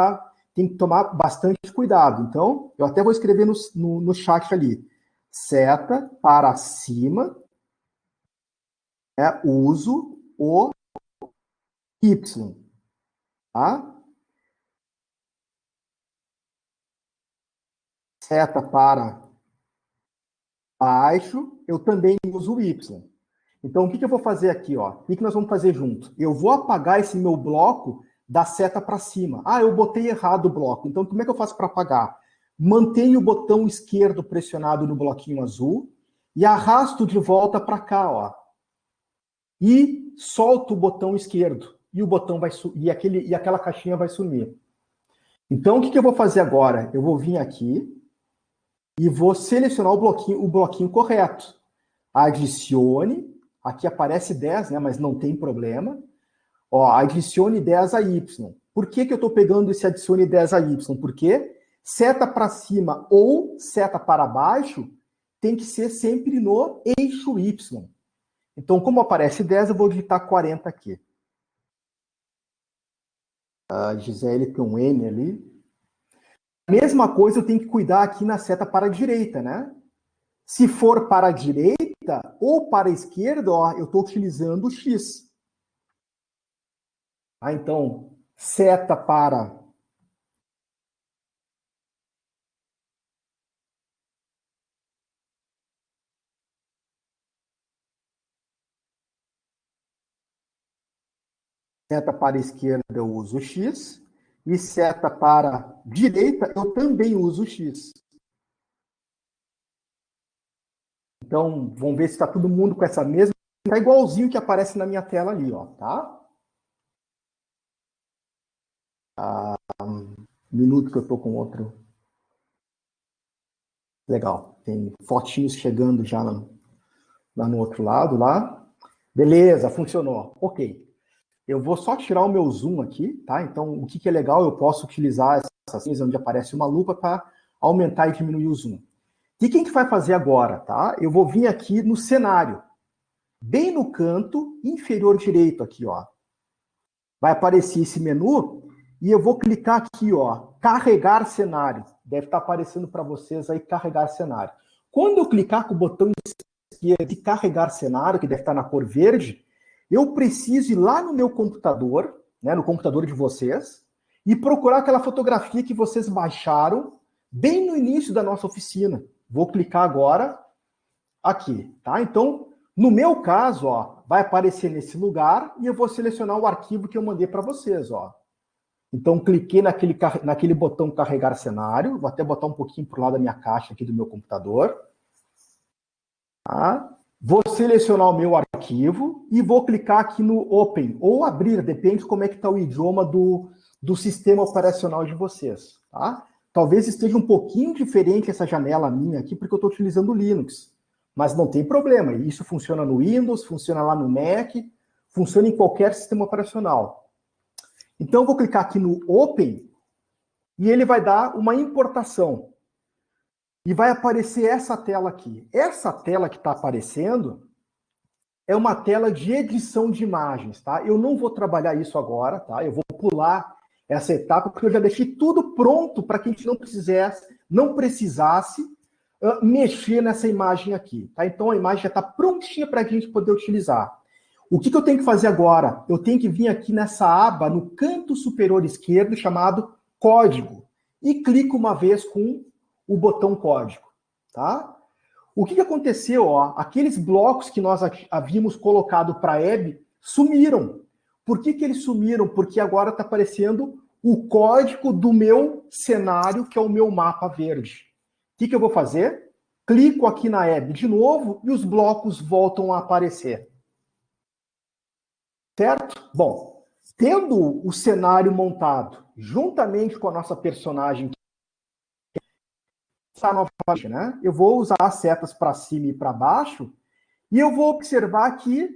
[SPEAKER 3] tem que tomar bastante cuidado. Então, eu até vou escrever no chat ali. Seta para cima, uso o Y. Tá? Seta para baixo, eu também uso o Y. Então, o que eu vou fazer aqui? Ó? O que nós vamos fazer junto? Eu vou apagar esse meu bloco da seta para cima. Eu botei errado o bloco. Então, como é que eu faço para apagar? Mantenho o botão esquerdo pressionado no bloquinho azul e arrasto de volta para cá, ó. E solto o botão esquerdo. E o botão vai e aquela caixinha vai sumir. Então, o que eu vou fazer agora? Eu vou vir aqui e vou selecionar o bloquinho correto. Adicione Aqui aparece 10, né, mas não tem problema. Ó, adicione 10 a Y. Por que eu estou pegando esse adicione 10 a Y? Porque seta para cima ou seta para baixo tem que ser sempre no eixo Y. Então, como aparece 10, eu vou digitar 40 aqui. A Gisele tem um N ali. Mesma coisa eu tenho que cuidar aqui na seta para a direita, né? Se for para a direita ou para a esquerda, ó, eu estou utilizando o X. Então, seta para a esquerda eu uso o X. E seta para a direita eu também uso o X. Então, vamos ver se está todo mundo com essa mesma... Está igualzinho que aparece na minha tela ali, ó, tá? Um minuto que eu estou com outro. Legal. Tem fotinhos chegando já lá no outro lado, lá. Beleza, funcionou. Ok. Eu vou só tirar o meu zoom aqui, tá? Então, o que é legal, eu posso utilizar essas coisas onde aparece uma lupa para aumentar e diminuir o zoom. O que a gente vai fazer agora, tá? Eu vou vir aqui no cenário, bem no canto inferior direito aqui, ó. Vai aparecer esse menu e eu vou clicar aqui, ó, carregar cenário. Deve estar aparecendo para vocês aí, carregar cenário. Quando eu clicar com o botão esquerdo de carregar cenário, que deve estar na cor verde, eu preciso ir lá no meu computador, né, no computador de vocês, e procurar aquela fotografia que vocês baixaram bem no início da nossa oficina. Vou clicar agora aqui, tá? Então, no meu caso, ó, vai aparecer nesse lugar e eu vou selecionar o arquivo que eu mandei para vocês, ó. Então, cliquei naquele botão carregar cenário, vou até botar um pouquinho para o lado da minha caixa aqui do meu computador. Tá? Vou selecionar o meu arquivo e vou clicar aqui no Open, ou abrir, depende de como é que está o idioma do sistema operacional de vocês. Tá? Talvez esteja um pouquinho diferente essa janela minha aqui, porque eu estou utilizando o Linux. Mas não tem problema, isso funciona no Windows, funciona lá no Mac, funciona em qualquer sistema operacional. Então, eu vou clicar aqui no Open e ele vai dar uma importação. E vai aparecer essa tela aqui. Essa tela que está aparecendo é uma tela de edição de imagens, tá? Eu não vou trabalhar isso agora, tá? Eu vou pular essa etapa, porque eu já deixei tudo pronto para que a gente não precisasse mexer nessa imagem aqui, tá? Então, a imagem já está prontinha para a gente poder utilizar. O que eu tenho que fazer agora? Eu tenho que vir aqui nessa aba, no canto superior esquerdo, chamado Código, e clico uma vez com o botão Código, tá? O que aconteceu? Ó, aqueles blocos que nós havíamos colocado para a web sumiram. Por que eles sumiram? Porque agora está aparecendo o código do meu cenário, que é o meu mapa verde. O que eu vou fazer? Clico aqui na web de novo e os blocos voltam a aparecer. Certo? Bom, tendo o cenário montado juntamente com a nossa personagem, né? Eu vou usar as setas para cima e para baixo e eu vou observar que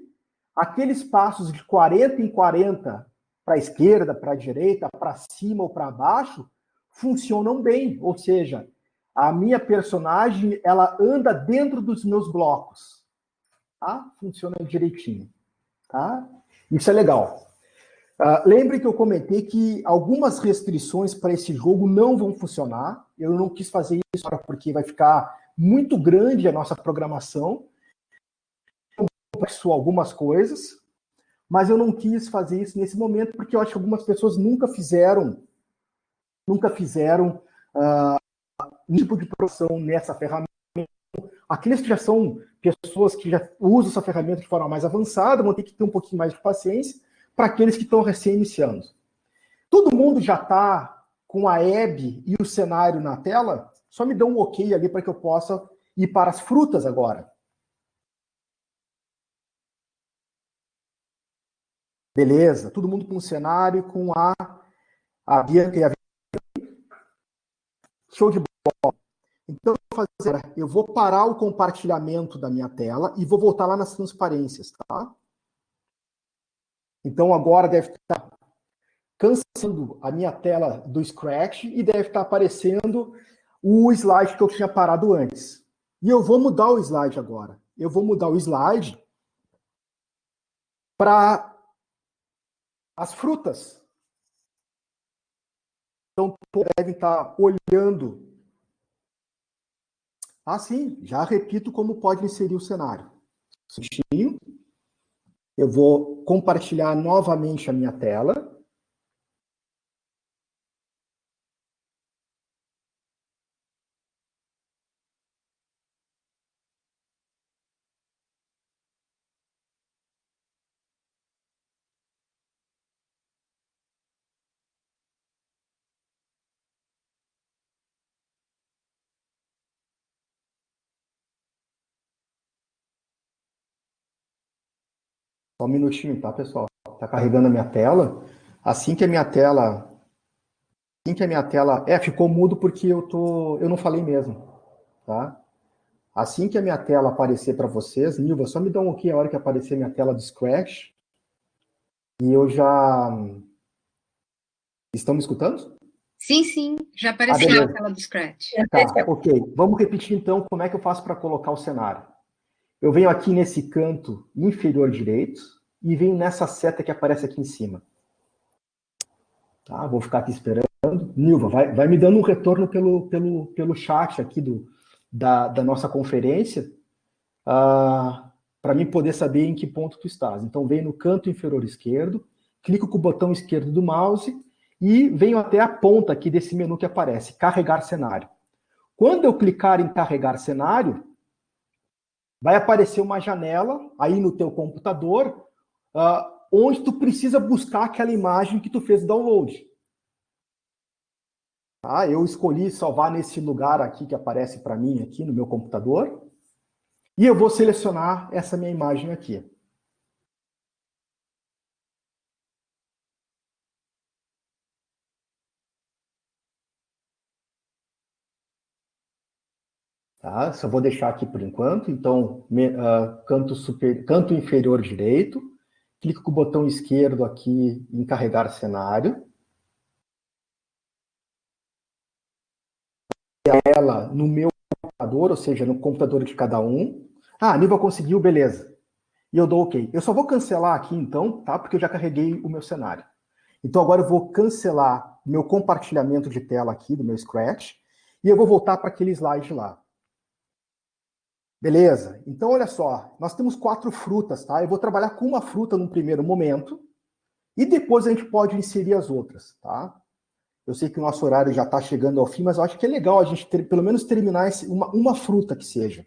[SPEAKER 3] aqueles passos de 40 em 40 para a esquerda, para a direita, para cima ou para baixo funcionam bem, ou seja, a minha personagem ela anda dentro dos meus blocos, tá? Funciona direitinho, tá? Isso é legal. Lembre que eu comentei que algumas restrições para esse jogo não vão funcionar. Eu não quis fazer isso porque vai ficar muito grande a nossa programação. Eu peço algumas coisas, mas eu não quis fazer isso nesse momento porque eu acho que algumas pessoas nunca fizeram um tipo de produção nessa ferramenta. Aqueles que já são pessoas que já usam essa ferramenta de forma mais avançada vão ter que ter um pouquinho mais de paciência para aqueles que estão recém-iniciando. Todo mundo já está com a web e o cenário na tela? Só me dá um ok ali para que eu possa ir para as frutas agora. Beleza, todo mundo com o cenário, com a Bianca e a Show de bola. Então, eu fazer agora? Eu vou parar o compartilhamento da minha tela e vou voltar lá nas transparências, tá? Então, agora deve estar cancelando a minha tela do Scratch e deve estar aparecendo o slide que eu tinha parado antes. E eu vou mudar o slide agora. Eu vou mudar o slide para as frutas. Então, devem estar olhando. Ah, sim, já repito como pode inserir o cenário. Eu vou compartilhar novamente a minha tela. Só um minutinho, tá, pessoal? Está carregando a minha tela. Assim que a minha tela... ficou mudo porque eu não falei mesmo, tá? Assim que a minha tela aparecer para vocês, Nilva, só me dá um OK a hora que aparecer minha tela do Scratch. E eu já... Estão me escutando?
[SPEAKER 4] Sim, sim, já apareceu a tela do Scratch.
[SPEAKER 3] Tá, ok. Vamos repetir então como é que eu faço para colocar o cenário. Eu venho aqui nesse canto inferior direito e venho nessa seta que aparece aqui em cima. Tá, vou ficar aqui esperando. Nilva, vai me dando um retorno pelo chat aqui da nossa conferência, para mim poder saber em que ponto tu estás. Então, venho no canto inferior esquerdo, clico com o botão esquerdo do mouse e venho até a ponta aqui desse menu que aparece, carregar cenário. Quando eu clicar em carregar cenário, vai aparecer uma janela aí no teu computador, onde tu precisa buscar aquela imagem que tu fez download. Tá? Eu escolhi salvar nesse lugar aqui que aparece para mim aqui no meu computador. E eu vou selecionar essa minha imagem aqui. Tá? Só vou deixar aqui por enquanto. Então, canto inferior direito. Clico com o botão esquerdo aqui em carregar cenário. Ela no meu computador, ou seja, no computador de cada um. Ah, Aníbal conseguiu, beleza. E eu dou OK. Eu só vou cancelar aqui então, tá? Porque eu já carreguei o meu cenário. Então agora eu vou cancelar meu compartilhamento de tela aqui do meu Scratch e eu vou voltar para aquele slide lá. Beleza? Então olha só, nós temos 4 frutas, tá? Eu vou trabalhar com uma fruta num primeiro momento e depois a gente pode inserir as outras, tá? Eu sei que o nosso horário já está chegando ao fim, mas eu acho que é legal a gente pelo menos terminar uma fruta que seja.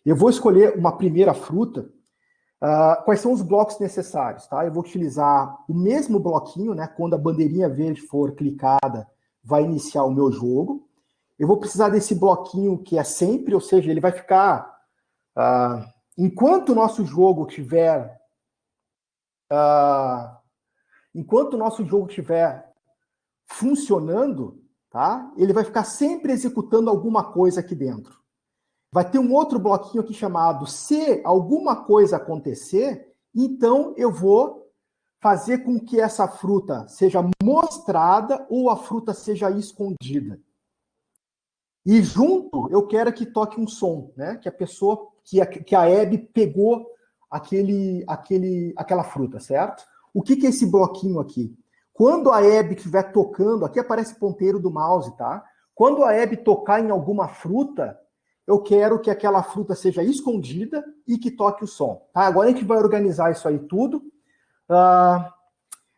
[SPEAKER 3] Eu vou escolher uma primeira fruta. Quais são os blocos necessários? Tá? Eu vou utilizar o mesmo bloquinho, né? Quando a bandeirinha verde for clicada, vai iniciar o meu jogo. Eu vou precisar desse bloquinho que é sempre, ou seja, ele vai ficar... enquanto o nosso jogo tiver... enquanto o nosso jogo tiver funcionando, tá? Ele vai ficar sempre executando alguma coisa aqui dentro. Vai ter um outro bloquinho aqui chamado se alguma coisa acontecer, então eu vou fazer com que essa fruta seja mostrada ou a fruta seja escondida. E junto eu quero que toque um som, né? Que a pessoa, que a Hebe pegou aquela fruta, certo? O que é esse bloquinho aqui? Quando a Hebe estiver tocando, aqui aparece o ponteiro do mouse, tá? Quando a Hebe tocar em alguma fruta, eu quero que aquela fruta seja escondida e que toque o som. Tá? Agora a gente vai organizar isso aí tudo.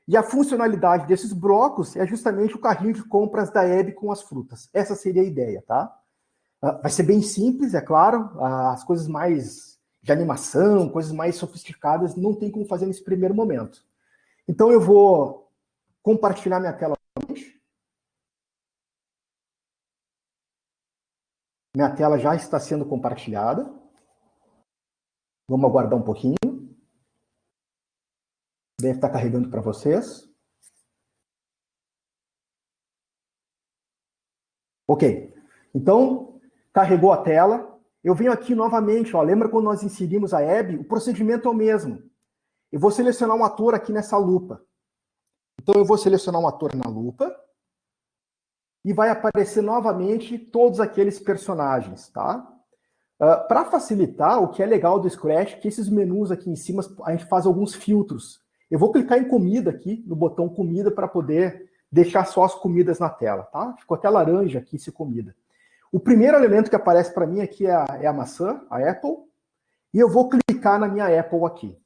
[SPEAKER 3] E a funcionalidade desses blocos é justamente o carrinho de compras da Hebe com as frutas. Essa seria a ideia, tá? Vai ser bem simples, é claro. As coisas mais de animação, coisas mais sofisticadas, não tem como fazer nesse primeiro momento. Então eu vou compartilhar minha tela. Minha tela já está sendo compartilhada. Vamos aguardar um pouquinho. Deve estar carregando para vocês. Ok. Então, carregou a tela. Eu venho aqui novamente, ó, lembra quando nós inserimos a Hebe? O procedimento é o mesmo. Eu vou selecionar um ator aqui nessa lupa. Então eu vou selecionar um ator na lupa e vai aparecer novamente todos aqueles personagens, tá? Para facilitar, o que é legal do Scratch é que esses menus aqui em cima a gente faz alguns filtros. Eu vou clicar em comida aqui, no botão comida, para poder deixar só as comidas na tela, tá? Ficou até laranja aqui esse comida. O primeiro elemento que aparece para mim aqui é a maçã, a Apple, e eu vou clicar na minha Apple aqui.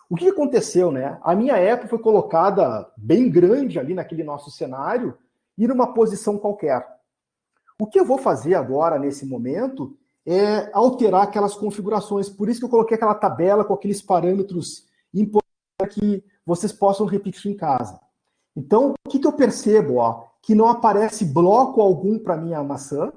[SPEAKER 3] O que aconteceu, né? A minha Apple foi colocada bem grande ali naquele nosso cenário e numa posição qualquer. O que eu vou fazer agora, nesse momento, é alterar aquelas configurações. Por isso que eu coloquei aquela tabela com aqueles parâmetros importantes para que vocês possam repetir em casa. Então, o que eu percebo? Ó, que não aparece bloco algum para minha maçã,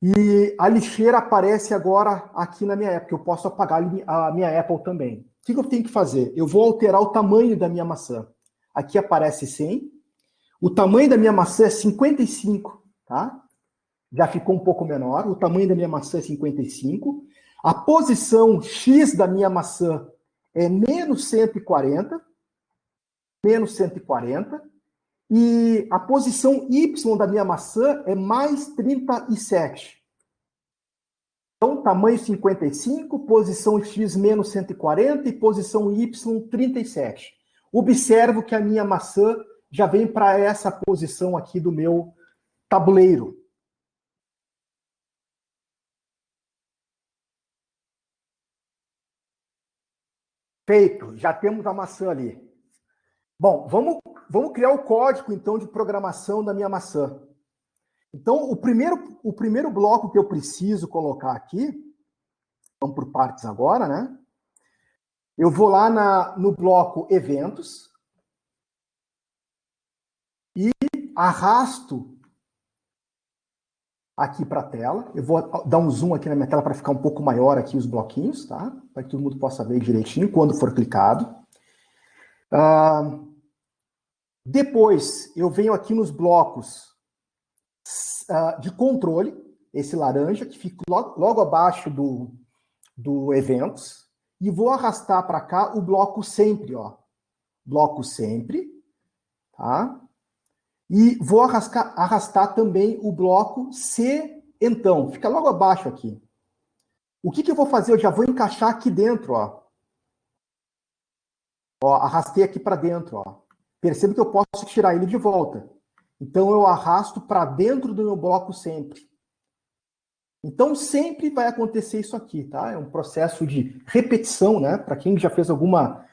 [SPEAKER 3] e a lixeira aparece agora aqui na minha Apple. Eu posso apagar a minha Apple também. O que eu tenho que fazer? Eu vou alterar o tamanho da minha maçã. Aqui aparece 100. O tamanho da minha maçã é 55, tá? Já ficou um pouco menor. O tamanho da minha maçã é 55. A posição X da minha maçã é menos 140. Menos 140. E a posição Y da minha maçã é mais 37. Então, tamanho 55, posição X menos 140 e posição Y 37. Observo que a minha maçã já vem para essa posição aqui do meu tabuleiro. Feito, já temos a maçã ali. Bom, vamos criar o código, então, de programação da minha maçã. Então, o primeiro bloco que eu preciso colocar aqui, vamos por partes agora, né? Eu vou lá no bloco eventos e arrasto aqui para a tela. Eu vou dar um zoom aqui na minha tela para ficar um pouco maior aqui os bloquinhos, tá? Para que todo mundo possa ver direitinho quando for clicado. Depois, eu venho aqui nos blocos de controle, esse laranja, que fica logo abaixo do eventos, e vou arrastar para cá o bloco sempre, ó. Bloco sempre, tá? E vou arrastar também o bloco C, então, fica logo abaixo aqui. O que eu vou fazer? Eu já vou encaixar aqui dentro, ó. Ó, arrastei aqui para dentro, ó. Perceba que eu posso tirar ele de volta. Então, eu arrasto para dentro do meu bloco sempre. Então, sempre vai acontecer isso aqui, tá? É um processo de repetição, né? Para quem já fez alguma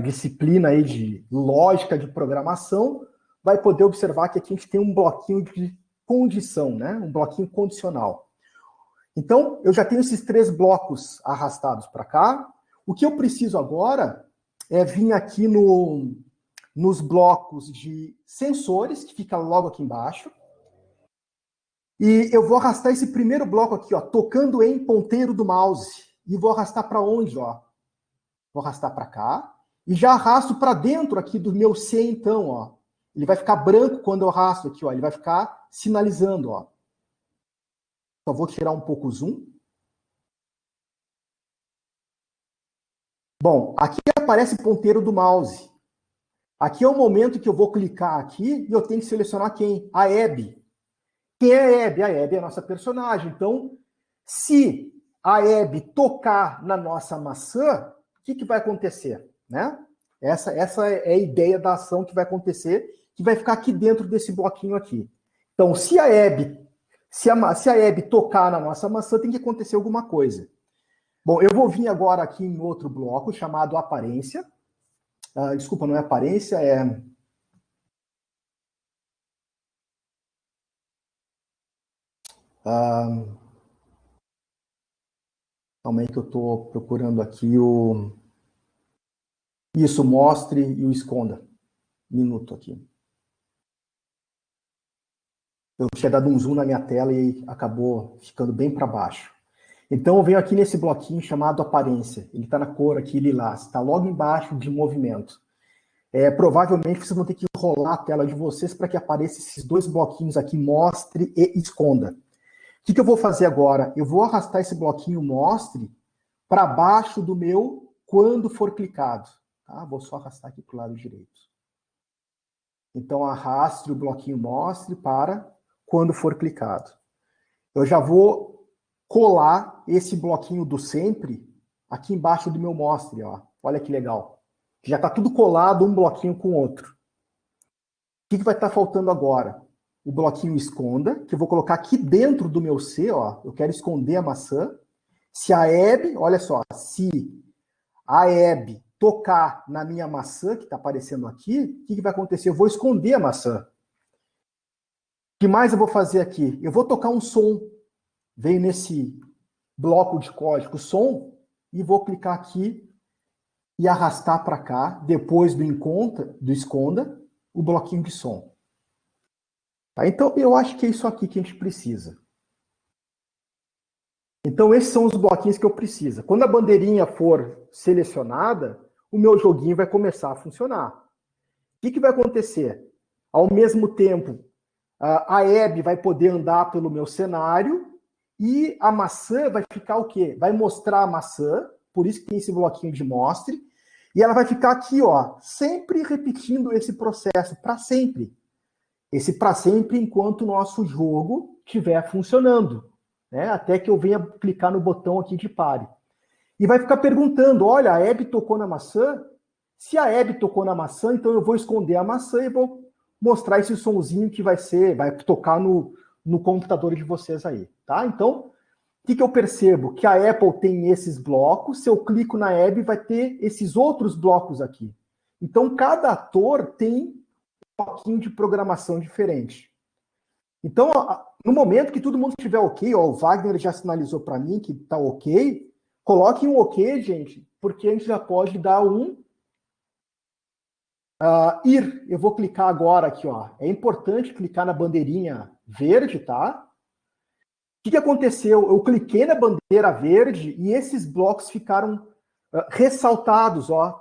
[SPEAKER 3] disciplina aí de lógica de programação, vai poder observar que aqui a gente tem um bloquinho de condição, né? Um bloquinho condicional. Então, eu já tenho esses 3 blocos arrastados para cá. O que eu preciso agora é vir aqui nos blocos de sensores, que fica logo aqui embaixo. E eu vou arrastar esse primeiro bloco aqui, ó, tocando em ponteiro do mouse. E vou arrastar para onde, ó? Vou arrastar para cá. E já arrasto para dentro aqui do meu C, então, ó. Ele vai ficar branco quando eu arrasto aqui, ó. Ele vai ficar sinalizando, ó. Só vou tirar um pouco o zoom. Bom, aqui aparece ponteiro do mouse. Aqui é o momento que eu vou clicar aqui e eu tenho que selecionar quem? A Hebe. Quem é a Hebe? A Hebe é a nossa personagem. Então, se a Hebe tocar na nossa maçã, o que vai acontecer? Né? Essa é a ideia da ação que vai acontecer, que vai ficar aqui dentro desse bloquinho aqui. Então, se a Hebe tocar na nossa maçã, tem que acontecer alguma coisa. Bom, eu vou vir agora aqui em outro bloco chamado aparência. Desculpa, não é aparência, é... Calma aí que eu estou procurando aqui o... Isso, mostre e o esconda. Minuto aqui. Eu tinha dado um zoom na minha tela e acabou ficando bem para baixo. Então eu venho aqui nesse bloquinho chamado aparência. Ele está na cor aqui lilás, está logo embaixo de movimento. Provavelmente vocês vão ter que rolar a tela de vocês para que apareça esses 2 bloquinhos aqui, mostre e esconda. que eu vou fazer agora? Eu vou arrastar esse bloquinho mostre para baixo do meu quando for clicado. Tá? Vou só arrastar aqui para o lado direito. Então, arraste o bloquinho mostre para quando for clicado. Eu já vou colar esse bloquinho do sempre aqui embaixo do meu mostre. Ó. Olha que legal. Já está tudo colado um bloquinho com o outro. O que vai estar faltando agora? O bloquinho esconda, que eu vou colocar aqui dentro do meu C. Ó. Eu quero esconder a maçã. Se a Hebe, olha só, se a Hebe tocar na minha maçã, que está aparecendo aqui, o que vai acontecer? Eu vou esconder a maçã. O que mais eu vou fazer aqui? Eu vou tocar um som. Venho nesse bloco de código som e vou clicar aqui e arrastar para cá, depois do esconda, o bloquinho de som. Tá? Então, eu acho que é isso aqui que a gente precisa. Então, esses são os bloquinhos que eu preciso. Quando a bandeirinha for selecionada, o meu joguinho vai começar a funcionar. O que vai acontecer? Ao mesmo tempo, a Hebe vai poder andar pelo meu cenário e a maçã vai ficar o quê? Vai mostrar a maçã, por isso que tem esse bloquinho de mostre, e ela vai ficar aqui, ó, sempre repetindo esse processo, para sempre. Esse para sempre enquanto o nosso jogo estiver funcionando, né? Até que eu venha clicar no botão aqui de pare. E vai ficar perguntando, olha, a Hebe tocou na maçã? Se a Hebe tocou na maçã, então eu vou esconder a maçã e vou mostrar esse sonzinho que vai tocar no computador de vocês aí, tá? Então, o que eu percebo? Que a Apple tem esses blocos, se eu clico na Hebe, vai ter esses outros blocos aqui. Então, cada ator tem um bloquinho de programação diferente. Então, no momento que todo mundo estiver ok, ó, o Wagner já sinalizou para mim que está ok, coloque um ok, gente, porque a gente já pode dar um ir. Eu vou clicar agora aqui, ó. É importante clicar na bandeirinha verde, tá? O que aconteceu? Eu cliquei na bandeira verde e esses blocos ficaram ressaltados, ó.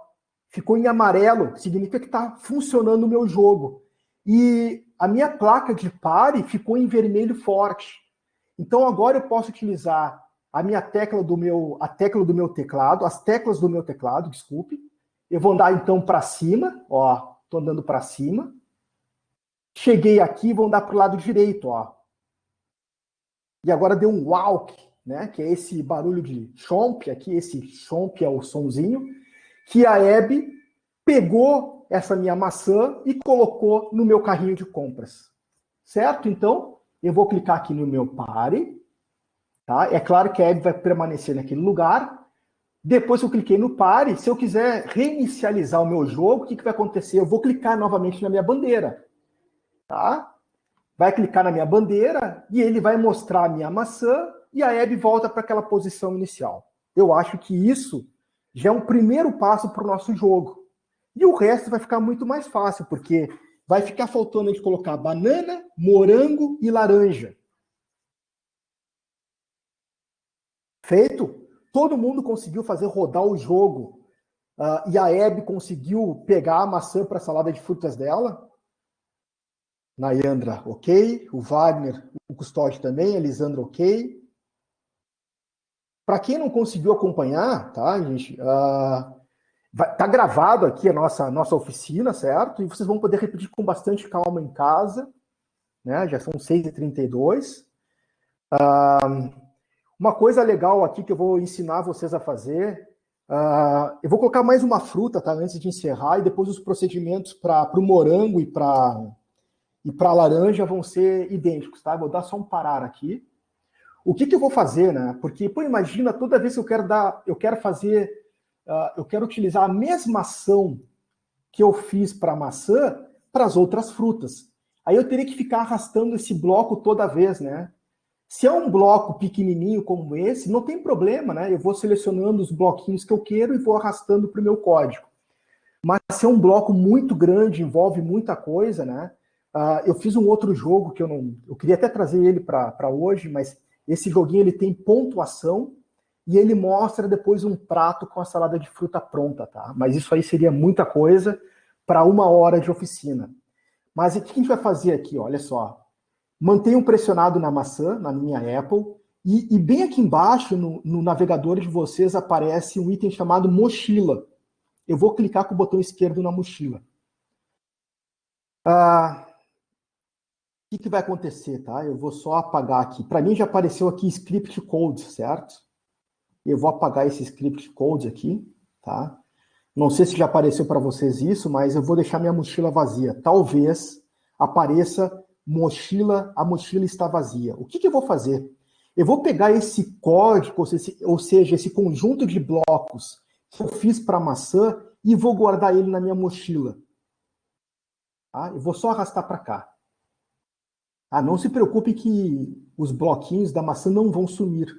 [SPEAKER 3] Ficou em amarelo, significa que está funcionando o meu jogo. E a minha placa de pare ficou em vermelho forte. Então agora eu posso utilizar a tecla do meu teclado, as teclas do meu teclado, desculpe. Eu vou andar então para cima, ó, estou andando para cima. Cheguei aqui, vou andar para o lado direito, ó. E agora deu um walk, né? Que é esse barulho de chomp aqui, esse chomp é o sonzinho, que a Hebe pegou essa minha maçã e colocou no meu carrinho de compras. Certo? Então, eu vou clicar aqui no meu pare, tá? É claro que a Hebe vai permanecer naquele lugar. Depois que eu cliquei no pare, se eu quiser reinicializar o meu jogo, o que vai acontecer? Eu vou clicar novamente na minha bandeira, tá? Vai clicar na minha bandeira e ele vai mostrar a minha maçã e a Hebe volta para aquela posição inicial. Eu acho que isso já é um primeiro passo para o nosso jogo. E o resto vai ficar muito mais fácil, porque vai ficar faltando a gente colocar banana, morango e laranja. Feito? Todo mundo conseguiu fazer rodar o jogo e a Hebe conseguiu pegar a maçã para a salada de frutas dela. Nayandra, ok. O Wagner, o Custódio também. A Lisandra, ok. Para quem não conseguiu acompanhar, tá, gente? Tá gravado aqui a nossa oficina, certo? E vocês vão poder repetir com bastante calma em casa. Né? Já são 6h32. Uma coisa legal aqui que eu vou ensinar vocês a fazer, eu vou colocar mais uma fruta, tá, antes de encerrar, e depois os procedimentos para o morango e para a laranja vão ser idênticos, tá? Vou dar só um parar aqui. O que eu vou fazer, né? Porque, pô, imagina, toda vez que eu quero utilizar a mesma ação que eu fiz para a maçã para as outras frutas. Aí eu teria que ficar arrastando esse bloco toda vez, né? Se é um bloco pequenininho como esse, não tem problema, né? Eu vou selecionando os bloquinhos que eu quero e vou arrastando para o meu código. Mas se é um bloco muito grande, envolve muita coisa, né? Eu fiz um outro jogo que eu queria até trazer ele para hoje, mas esse joguinho ele tem pontuação e ele mostra depois um prato com a salada de fruta pronta, tá? Mas isso aí seria muita coisa para 1 hora de oficina. Mas o que a gente vai fazer aqui? Olha só. mantenho pressionado na maçã, na minha Apple, e bem aqui embaixo, no navegador de vocês, aparece um item chamado mochila. Eu vou clicar com o botão esquerdo na mochila. O que vai acontecer, tá? Eu vou só apagar aqui. Para mim já apareceu aqui script code, certo? Eu vou apagar esse script code aqui, tá? Não sei se já apareceu para vocês isso, mas eu vou deixar minha mochila vazia. Talvez apareça a mochila está vazia. O que eu vou fazer? Eu vou pegar esse código, ou seja, esse conjunto de blocos que eu fiz para a maçã e vou guardar ele na minha mochila. Tá? Eu vou só arrastar para cá. Não se preocupe que os bloquinhos da maçã não vão sumir.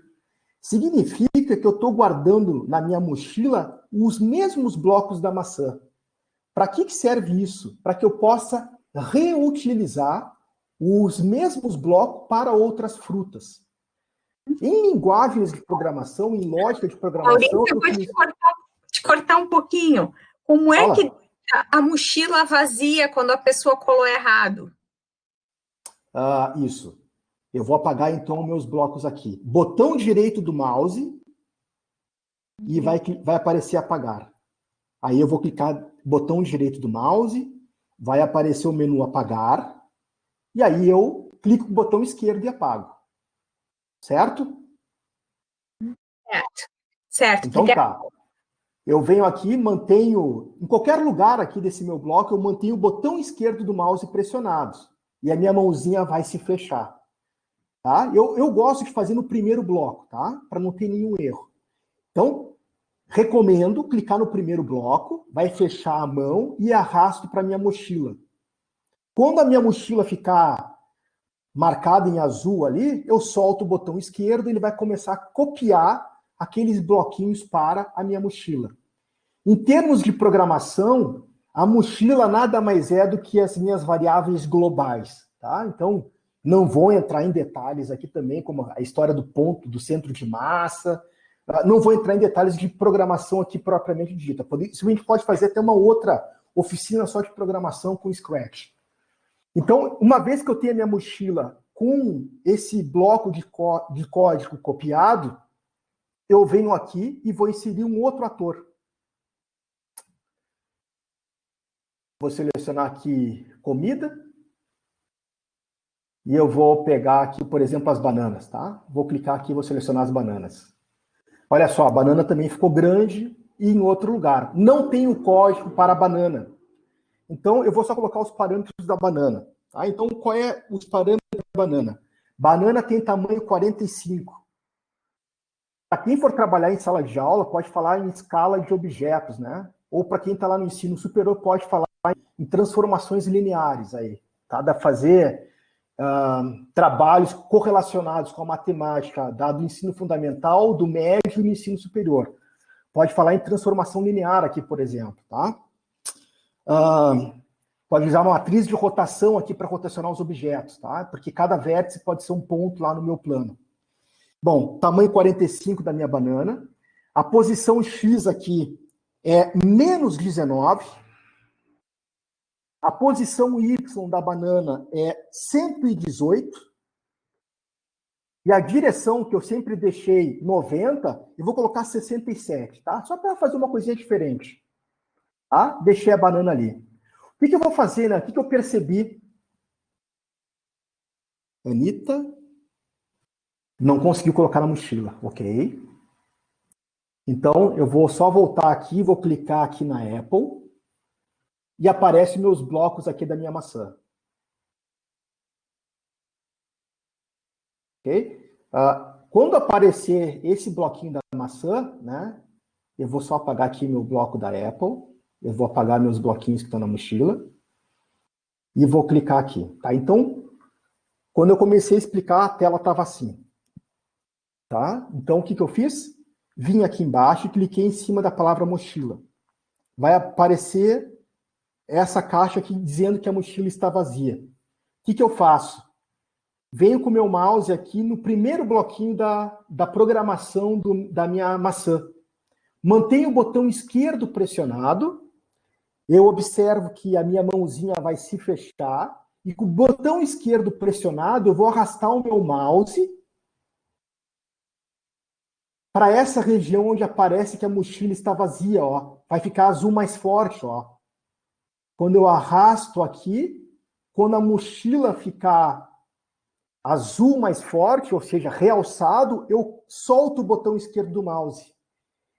[SPEAKER 3] Significa que eu estou guardando na minha mochila os mesmos blocos da maçã. Para que serve isso? Para que eu possa reutilizar os mesmos blocos para outras frutas. Em linguagens de programação, em lógica de programação...
[SPEAKER 1] Maurício, eu vou te cortar um pouquinho. Como é que a mochila vazia quando a pessoa colou errado?
[SPEAKER 3] Isso. Eu vou apagar, então, meus blocos aqui. Botão direito do mouse e vai aparecer apagar. Aí eu vou clicar botão direito do mouse, vai aparecer o menu apagar, e aí eu clico com o botão esquerdo e apago. Certo?
[SPEAKER 1] Certo.
[SPEAKER 3] Então tá. Eu venho aqui, mantenho... Em qualquer lugar aqui desse meu bloco, eu mantenho o botão esquerdo do mouse pressionado. E a minha mãozinha vai se fechar. Tá? Eu gosto de fazer no primeiro bloco, tá? Para não ter nenhum erro. Então, recomendo clicar no primeiro bloco, vai fechar a mão e arrasto para a minha mochila. Quando a minha mochila ficar marcada em azul ali, eu solto o botão esquerdo e ele vai começar a copiar aqueles bloquinhos para a minha mochila. Em termos de programação, a mochila nada mais é do que as minhas variáveis globais. Tá? Então, não vou entrar em detalhes aqui também, como a história do ponto, do centro de massa. Não vou entrar em detalhes de programação aqui propriamente dita. Isso a gente pode fazer até uma outra oficina só de programação com Scratch. Então, uma vez que eu tenho a minha mochila com esse bloco de código copiado, eu venho aqui e vou inserir um outro ator. Vou selecionar aqui comida. E eu vou pegar aqui, por exemplo, as bananas, tá? Vou clicar aqui e vou selecionar as bananas. Olha só, a banana também ficou grande e em outro lugar. Não tem o código para a banana. Então, eu vou só colocar os parâmetros da banana. Tá? Então, qual é os parâmetros da banana? Banana tem tamanho 45. Para quem for trabalhar em sala de aula, pode falar em escala de objetos, né? Ou para quem está lá no ensino superior, pode falar em transformações lineares aí. Tá? Dá para fazer... trabalhos correlacionados com a matemática do ensino fundamental, do médio e do ensino superior. Pode falar em transformação linear aqui, por exemplo. Tá? Pode usar uma matriz de rotação aqui para rotacionar os objetos, tá? Porque cada vértice pode ser um ponto lá no meu plano. Bom, tamanho 45 da minha banana. A posição X aqui é menos 19. A posição Y da banana é 118. E a direção, que eu sempre deixei 90, eu vou colocar 67, tá? Só para fazer uma coisinha diferente. Tá? Deixei a banana ali. O que eu vou fazer, né? O que eu percebi? Anitta não conseguiu colocar na mochila, ok? Então, eu vou só voltar aqui, vou clicar aqui na Apple. E aparecem meus blocos aqui da minha maçã. Ok? Quando aparecer esse bloquinho da maçã, né, eu vou só apagar aqui meu bloco da Apple. Eu vou apagar meus bloquinhos que estão na mochila. E vou clicar aqui. Tá? Então, quando eu comecei a explicar, a tela estava assim. Tá? Então, o que eu fiz? Vim aqui embaixo e cliquei em cima da palavra mochila. Vai aparecer essa caixa aqui dizendo que a mochila está vazia. O que eu faço? Venho com o meu mouse aqui no primeiro bloquinho da programação da minha maçã. Mantenho o botão esquerdo pressionado. Eu observo que a minha mãozinha vai se fechar e com o botão esquerdo pressionado, eu vou arrastar o meu mouse para essa região onde aparece que a mochila está vazia, ó. Vai ficar azul mais forte, ó. Quando eu arrasto aqui, quando a mochila ficar azul mais forte, ou seja, realçado, eu solto o botão esquerdo do mouse.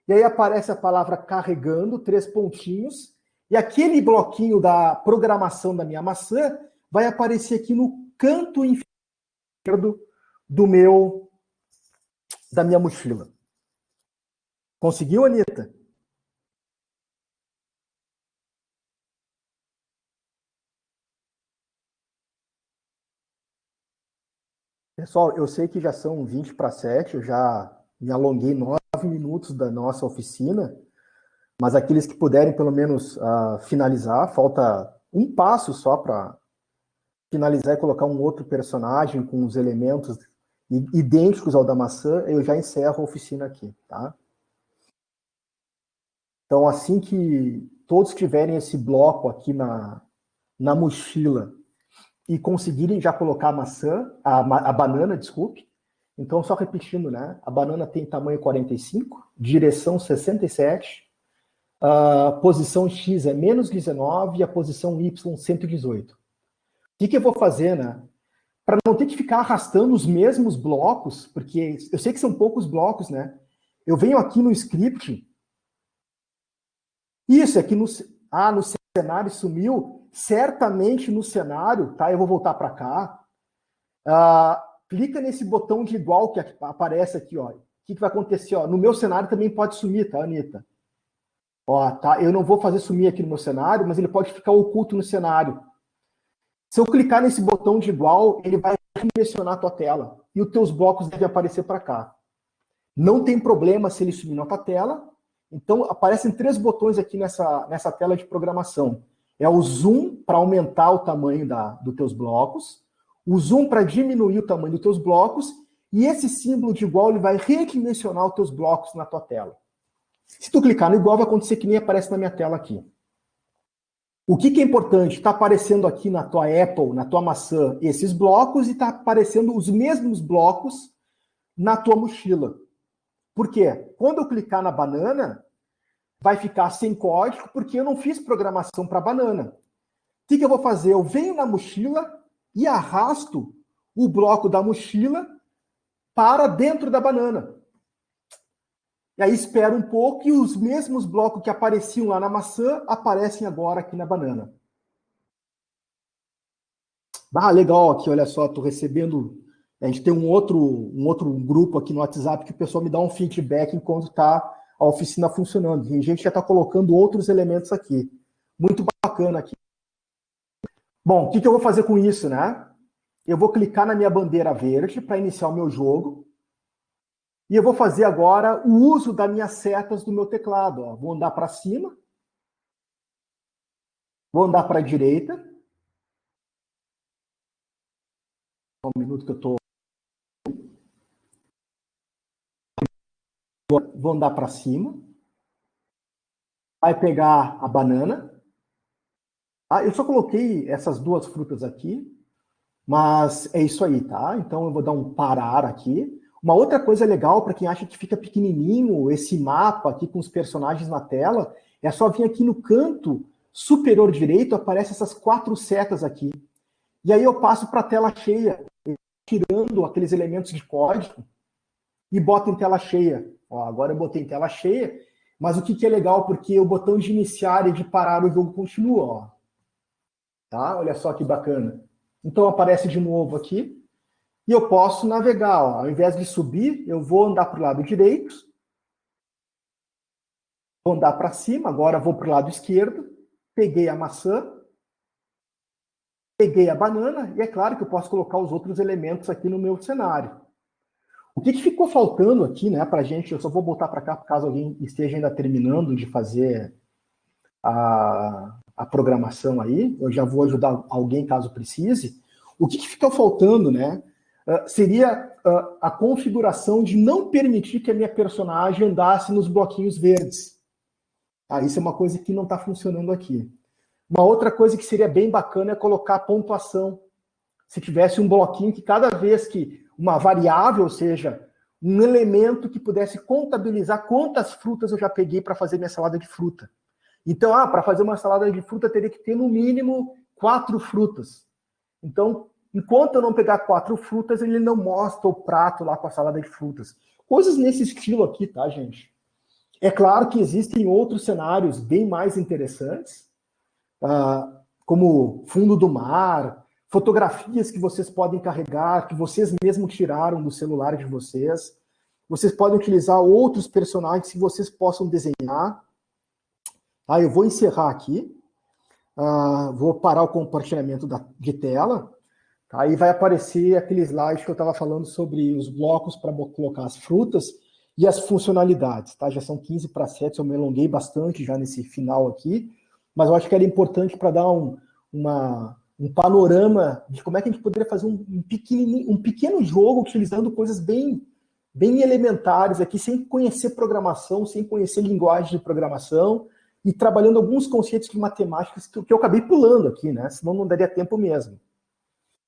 [SPEAKER 3] E aí aparece a palavra carregando, 3 pontinhos, e aquele bloquinho da programação da minha maçã vai aparecer aqui no canto inferior da minha mochila. Conseguiu, Anitta? Pessoal, eu sei que já são 20 para 7, eu já me alonguei 9 minutos da nossa oficina, mas aqueles que puderem pelo menos finalizar, falta um passo só para finalizar e colocar um outro personagem com os elementos idênticos ao da maçã, eu já encerro a oficina aqui, tá? Então, assim que todos tiverem esse bloco aqui na mochila e conseguirem já colocar a maçã, a banana, desculpe. Então, só repetindo, né? A banana tem tamanho 45, direção 67, a posição X é menos 19 e a posição Y 118. O que eu vou fazer, né? Para não ter que ficar arrastando os mesmos blocos, porque eu sei que são poucos blocos, né? Eu venho aqui no script. Isso, aqui no cenário sumiu. Certamente no cenário, tá? Eu vou voltar para cá. Clica nesse botão de igual que aparece aqui, ó. O que vai acontecer, ó? No meu cenário também pode sumir, tá, Anitta? Ó, tá? Eu não vou fazer sumir aqui no meu cenário, mas ele pode ficar oculto no cenário. Se eu clicar nesse botão de igual, ele vai redimensionar a tua tela. E os teus blocos devem aparecer para cá. Não tem problema se ele sumir na tua tela. Então, aparecem 3 botões aqui nessa tela de programação. É o zoom para aumentar o tamanho dos teus blocos, o zoom para diminuir o tamanho dos teus blocos, e esse símbolo de igual ele vai redimensionar os teus blocos na tua tela. Se tu clicar no igual, vai acontecer que nem aparece na minha tela aqui. O que é importante? Está aparecendo aqui na tua Apple, na tua maçã, esses blocos, e está aparecendo os mesmos blocos na tua mochila. Por quê? Quando eu clicar na banana, vai ficar sem código, porque eu não fiz programação para banana. O que eu vou fazer? Eu venho na mochila e arrasto o bloco da mochila para dentro da banana. E aí espero um pouco e os mesmos blocos que apareciam lá na maçã aparecem agora aqui na banana. Legal aqui, olha só, estou recebendo... A gente tem um outro grupo aqui no WhatsApp que o pessoal me dá um feedback enquanto está a oficina funcionando. E a gente já está colocando outros elementos aqui. Muito bacana aqui. Bom, o que eu vou fazer com isso, né? Eu vou clicar na minha bandeira verde para iniciar o meu jogo. E eu vou fazer agora o uso das minhas setas do meu teclado. Ó. Vou andar para cima. Vou andar para a direita. Um minuto que eu estou... Vou andar para cima. Vai pegar a banana. Eu só coloquei essas 2 frutas aqui, mas é isso aí, tá? Então eu vou dar um parar aqui. Uma outra coisa legal para quem acha que fica pequenininho esse mapa aqui com os personagens na tela, é só vir aqui no canto superior direito, aparecem essas 4 setas aqui. E aí eu passo para a tela cheia, tirando aqueles elementos de código e boto em tela cheia. Ó, agora eu botei em tela cheia, mas o que é legal? Porque o botão de iniciar e de parar o jogo continua. Ó. Tá? Olha só que bacana. Então aparece de novo aqui e eu posso navegar. Ó. Ao invés de subir, eu vou andar para o lado direito, vou andar para cima, agora vou para o lado esquerdo, peguei a maçã, peguei a banana e é claro que eu posso colocar os outros elementos aqui no meu cenário. O que ficou faltando aqui, né, para a gente, eu só vou botar para cá, caso alguém esteja ainda terminando de fazer a programação aí, eu já vou ajudar alguém caso precise. O que ficou faltando, né, seria a configuração de não permitir que a minha personagem andasse nos bloquinhos verdes. Isso é uma coisa que não está funcionando aqui. Uma outra coisa que seria bem bacana é colocar pontuação. Se tivesse um bloquinho que cada vez que uma variável, ou seja, um elemento que pudesse contabilizar quantas frutas eu já peguei para fazer minha salada de fruta. Então, para fazer uma salada de fruta, teria que ter no mínimo 4 frutas. Então, enquanto eu não pegar 4 frutas, ele não mostra o prato lá com a salada de frutas. Coisas nesse estilo aqui, tá, gente? É claro que existem outros cenários bem mais interessantes, como fundo do mar, fotografias que vocês podem carregar, que vocês mesmos tiraram do celular de vocês. Vocês podem utilizar outros personagens que vocês possam desenhar. Eu vou encerrar aqui. Vou parar o compartilhamento de tela. Aí vai aparecer aquele slide que eu estava falando sobre os blocos para colocar as frutas e as funcionalidades. Tá? Já são 15 para 7, eu me alonguei bastante já nesse final aqui, mas eu acho que era importante para dar um panorama de como é que a gente poderia fazer um pequeno jogo utilizando coisas bem elementares aqui, sem conhecer programação, sem conhecer linguagem de programação, e trabalhando alguns conceitos de matemáticas que eu acabei pulando aqui, né? Senão não daria tempo mesmo.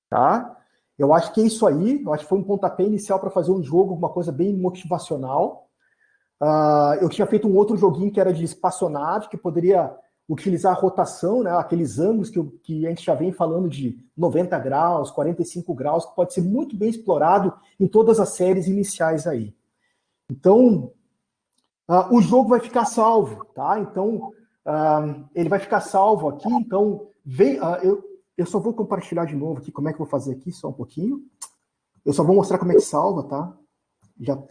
[SPEAKER 3] Tá? Eu acho que é isso aí. Eu acho que foi um pontapé inicial para fazer um jogo, uma coisa bem motivacional. Eu tinha feito um outro joguinho que era de espaçonave, que poderia utilizar a rotação, né? Aqueles ângulos que a gente já vem falando de 90 graus, 45 graus, que pode ser muito bem explorado em todas as séries iniciais aí. Então, o jogo vai ficar salvo, tá? Então, ele vai ficar salvo aqui. Então, eu só vou compartilhar de novo aqui. Como é que eu vou fazer aqui? Só um pouquinho. Eu só vou mostrar como é que salva, tá?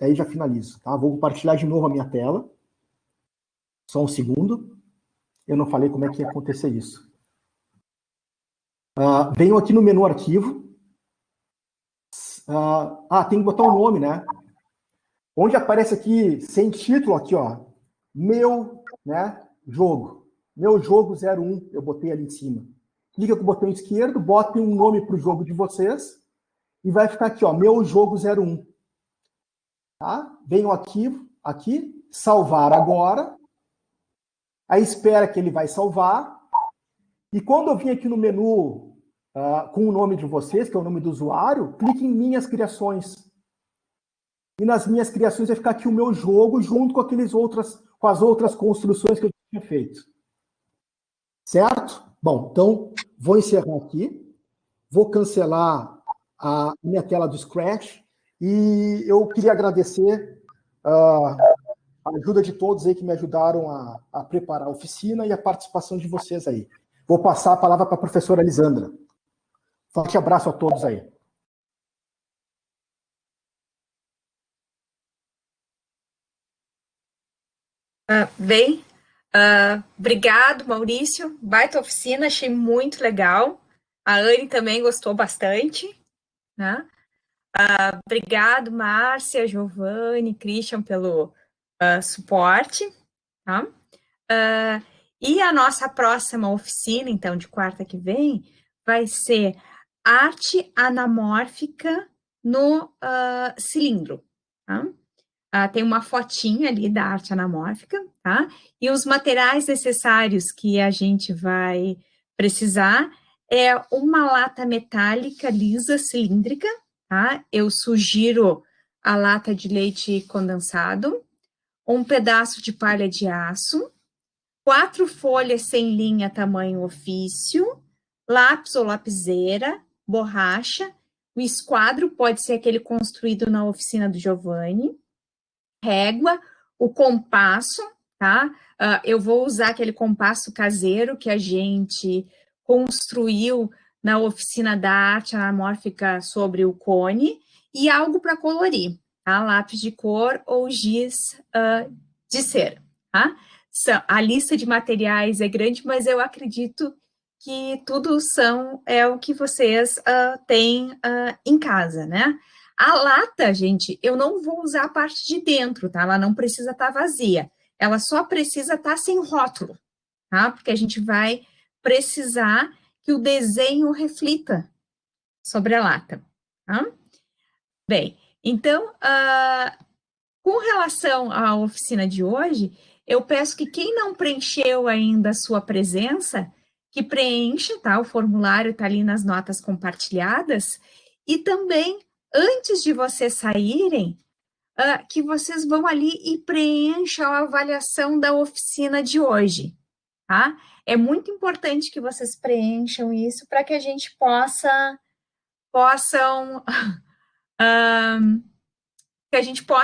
[SPEAKER 3] Aí já finalizo, tá? Vou compartilhar de novo a minha tela. Só um segundo. Eu não falei como é que ia acontecer isso. Venho aqui no menu arquivo. Tem que botar um nome, né? Onde aparece aqui, sem título, aqui, ó. Meu, né? Jogo. Meu jogo 01, eu botei ali em cima. Clica com o botão esquerdo, botem um nome para o jogo de vocês e vai ficar aqui, ó, meu jogo 01. Tá? Venho aqui, salvar agora. Aí espera que ele vai salvar. E quando eu vim aqui no menu com o nome de vocês, que é o nome do usuário, clique em minhas criações. E nas minhas criações vai ficar aqui o meu jogo junto com com as outras construções que eu tinha feito. Certo? Bom, então, vou encerrar aqui. Vou cancelar a minha tela do Scratch. E eu queria agradecer a ajuda de todos aí que me ajudaram a preparar a oficina e a participação de vocês aí. Vou passar a palavra para a professora Lisandra. Forte abraço a todos aí.
[SPEAKER 1] Obrigado, Maurício. Baita oficina, achei muito legal. A Anne também gostou bastante, né? Obrigado, Márcia, Giovanni, Christian, pelo suporte. Tá? E a nossa próxima oficina, então, de quarta que vem, vai ser arte anamórfica no cilindro. Tá? Tem uma fotinha ali da arte anamórfica, tá? E os materiais necessários que a gente vai precisar é uma lata metálica lisa, cilíndrica, tá? Eu sugiro a lata de leite condensado, um pedaço de palha de aço, 4 folhas sem linha tamanho ofício, lápis ou lapiseira, borracha, o esquadro pode ser aquele construído na oficina do Giovanni, régua, o compasso, tá? Eu vou usar aquele compasso caseiro que a gente construiu na oficina da arte anamórfica sobre o cone e algo para colorir, tá? Lápis de cor ou giz de cera, tá? A lista de materiais é grande, mas eu acredito que tudo é o que vocês têm em casa, né? A lata, gente, eu não vou usar a parte de dentro, tá? Ela não precisa estar vazia. Ela só precisa estar sem rótulo, tá? Porque a gente vai precisar que o desenho reflita sobre a lata, tá? Bem, então, com relação à oficina de hoje, eu peço que quem não preencheu ainda a sua presença, que preencha, tá? O formulário está ali nas notas compartilhadas, e também, antes de vocês saírem, que vocês vão ali e preencham a avaliação da oficina de hoje, tá? É muito importante que vocês preencham isso para que a gente possa